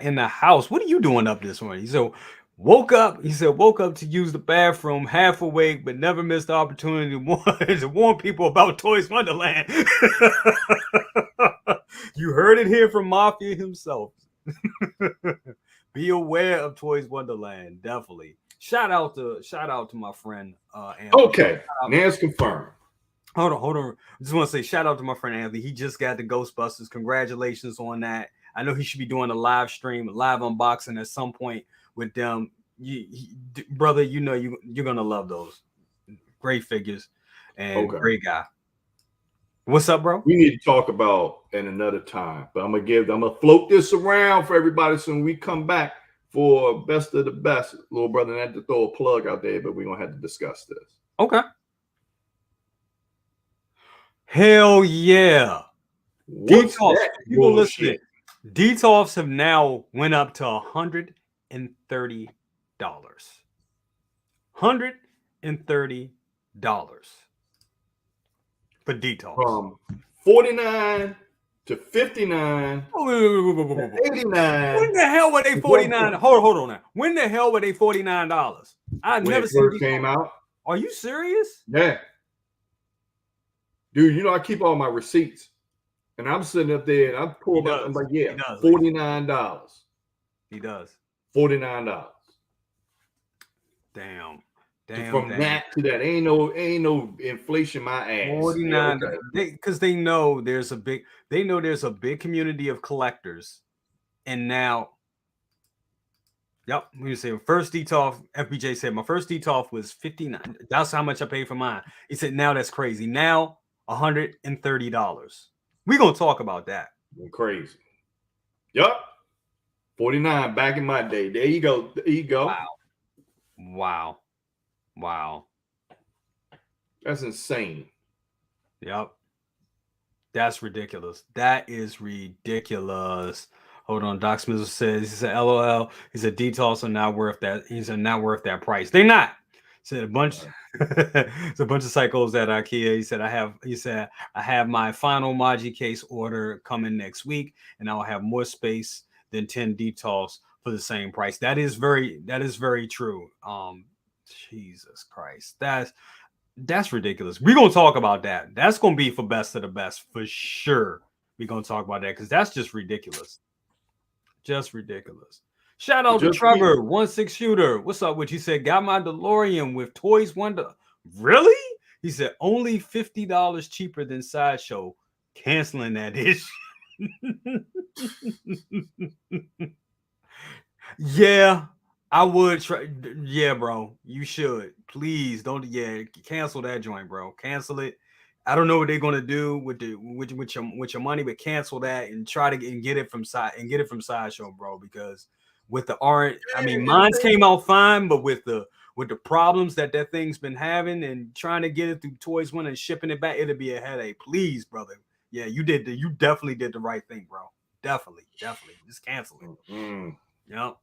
S1: in the house. What are you doing up this morning? So woke up to use the bathroom, half awake, but never missed the opportunity to warn people about Toys Wonderland. You heard it here from Mafia himself. Be aware of Toys Wonderland, definitely. Shout out to my friend Anthony.
S2: Okay, now it's confirmed.
S1: Hold on. I just want to say shout out to my friend Anthony. He just got the Ghostbusters. Congratulations on that. I know he should be doing a live stream, a live unboxing at some point with them. Brother, you're gonna love those. Great figures and great guy. What's up, bro?
S2: We need to talk about at another time, but I'm gonna float this around for everybody so when we come back for best of the best. Little brother, I had to throw a plug out there, but we're gonna have to discuss this.
S1: Okay. Hell yeah. Detolfs, people listening. Detolfs have now went up to $130. $130 for Detolfs.
S2: From 49 to 59. 89.
S1: When the hell were they 49? Hold on now. When the hell were they $49? I've never seen
S2: it came out.
S1: Are you serious?
S2: Yeah. Dude, you know, I keep all my receipts. And I'm sitting up there and I'm pulling up. I'm like, yeah, $49.
S1: He does.
S2: $49.
S1: Damn.
S2: From that to that. Ain't no inflation my ass.
S1: 49. Because they know there's a big community of collectors. And now, yep, we say first DTOF, FBJ said my first DTOF was $59. That's how much I paid for mine. He said, now that's crazy. Now $130. We're gonna talk about that.
S2: Crazy. Yup. 49 back in my day. There you go. There you go.
S1: Wow.
S2: That's insane.
S1: Yep. That's ridiculous. That is ridiculous. Hold on. Doc Smith says, he said, LOL. He said, DTOS are not worth that. He said, not worth that price. They're not. He said, it's a bunch of cycles at IKEA. He said, I have my final Maji case order coming next week, and I'll have more space than 10 DTOS for the same price. That is very true. Jesus Christ. That's ridiculous. We're going to talk about that. That's going to be for best of the best for sure. We're going to talk about that because that's just ridiculous. Just ridiculous. Shout out to Trevor, 16 shooter. What's up? What you said? Got my DeLorean with Toys Wonder. Really? He said only $50 cheaper than Sideshow. Canceling that issue. Yeah. I would try. Yeah, bro. You should. Please don't. Yeah, cancel that joint, bro. Cancel it. I don't know what they're gonna do with your money, but cancel that and try to get it from Sideshow, bro. Because with the art, I mean, mine came out fine, but with the problems that thing's been having and trying to get it through Toys One and shipping it back, it'll be a headache. Please, brother. Yeah, you definitely did the right thing, bro. Definitely. Just cancel it. Yep.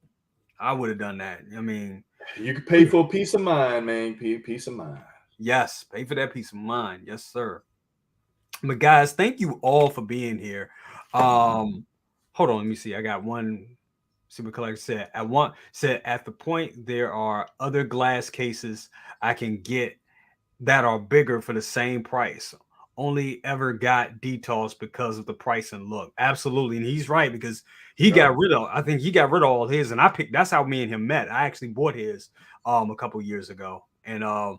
S1: I would have done that. I mean,
S2: you could pay for peace of mind, man. Peace of mind.
S1: Yes, pay for that peace of mind. Yes, sir. But guys, thank you all for being here. Hold on, let me see. I got one super collector said. At the point there are other glass cases I can get that are bigger for the same price. Only ever got DTOS because of the price and look. Absolutely. And he's right because he got rid of all his, and that's how me and him met. I actually bought his a couple years ago. And matter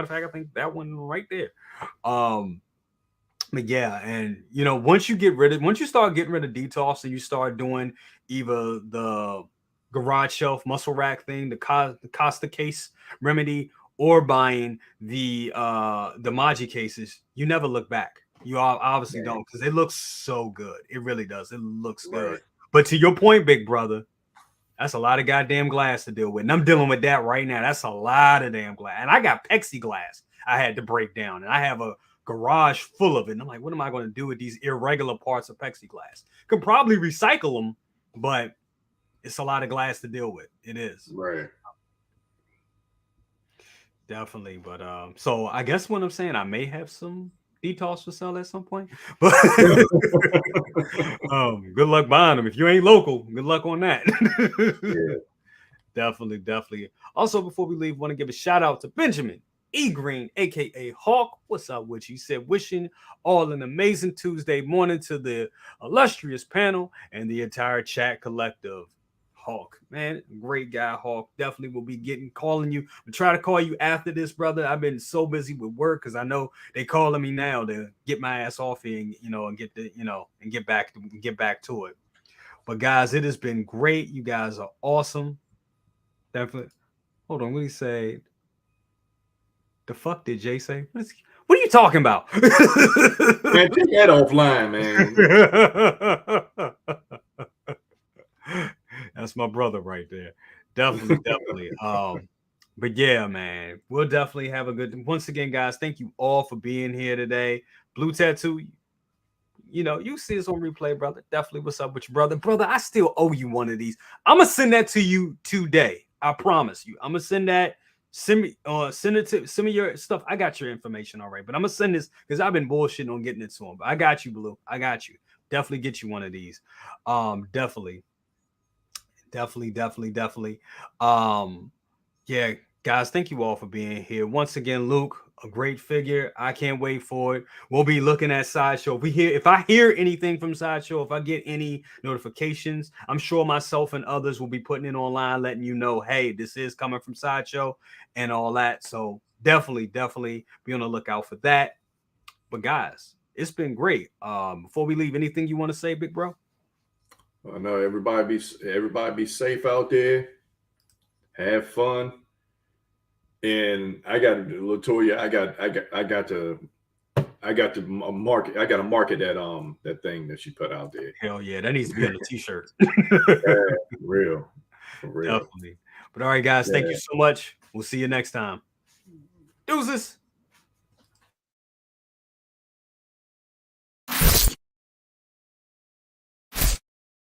S1: of fact, I think that one right there. But yeah, and you know, once you start getting rid of DTOS and you start doing either the garage shelf muscle rack thing, the Costa case remedy, or buying the Maji cases, you never look back. You obviously don't, because it looks so good. It really does. It looks good. But to your point, big brother, that's a lot of goddamn glass to deal with. And I'm dealing with that right now. That's a lot of damn glass. And I got plexiglass I had to break down. And I have a garage full of it. And I'm like, what am I going to do with these irregular parts of plexiglass? Could probably recycle them, but it's a lot of glass to deal with. It is.
S2: Right.
S1: Definitely. But so I guess what I'm saying, I may have some DTOS for sale at some point. But good luck buying them. If you ain't local, good luck on that.
S2: Yeah.
S1: Definitely. Also, before we leave, want to give a shout out to Benjamin E. Green, aka Hawk. What's up with you? He said, wishing all an amazing Tuesday morning to the illustrious panel and the entire chat collective. Hawk, man, great guy. Hawk definitely will be calling you. I'll try to call you after this, brother. I've been so busy with work because I know they calling me now to get my ass off here and get back to it. But guys, it has been great. You guys are awesome. Definitely. Hold on, what did he say? The fuck did Jay say? What are you talking about?
S2: Man, take that offline,
S1: man. That's my brother right there. Definitely. But yeah, man, we'll definitely have a good. Once again, guys, thank you all for being here today. Blue Tattoo, you see this on replay, brother. Definitely, what's up with your brother? I still owe you one of these. I'm gonna send that to you today. I promise you. I'm gonna send that. Send me your stuff. I got your information all right, but I'm gonna send this because I've been bullshitting on getting it to him. But I got you, Blue. I got you. Definitely get you one of these. Definitely. Yeah, guys, thank you all for being here. Once again, Luke, a great figure. I can't wait for it. We'll be looking at Sideshow. If I hear anything from Sideshow, if I get any notifications, I'm sure myself and others will be putting it online, letting you know, hey, this is coming from Sideshow and all that. So definitely be on the lookout for that. But guys, it's been great. Before we leave, anything you want to say, big bro?
S2: I know everybody be safe out there. Have fun. And I got Latoya. I got to market. I got to market that thing that she put out there.
S1: Hell yeah, that needs to be on a t-shirt.
S2: For real.
S1: Definitely. But all right, guys, thank you so much. We'll see you next time. Deuces.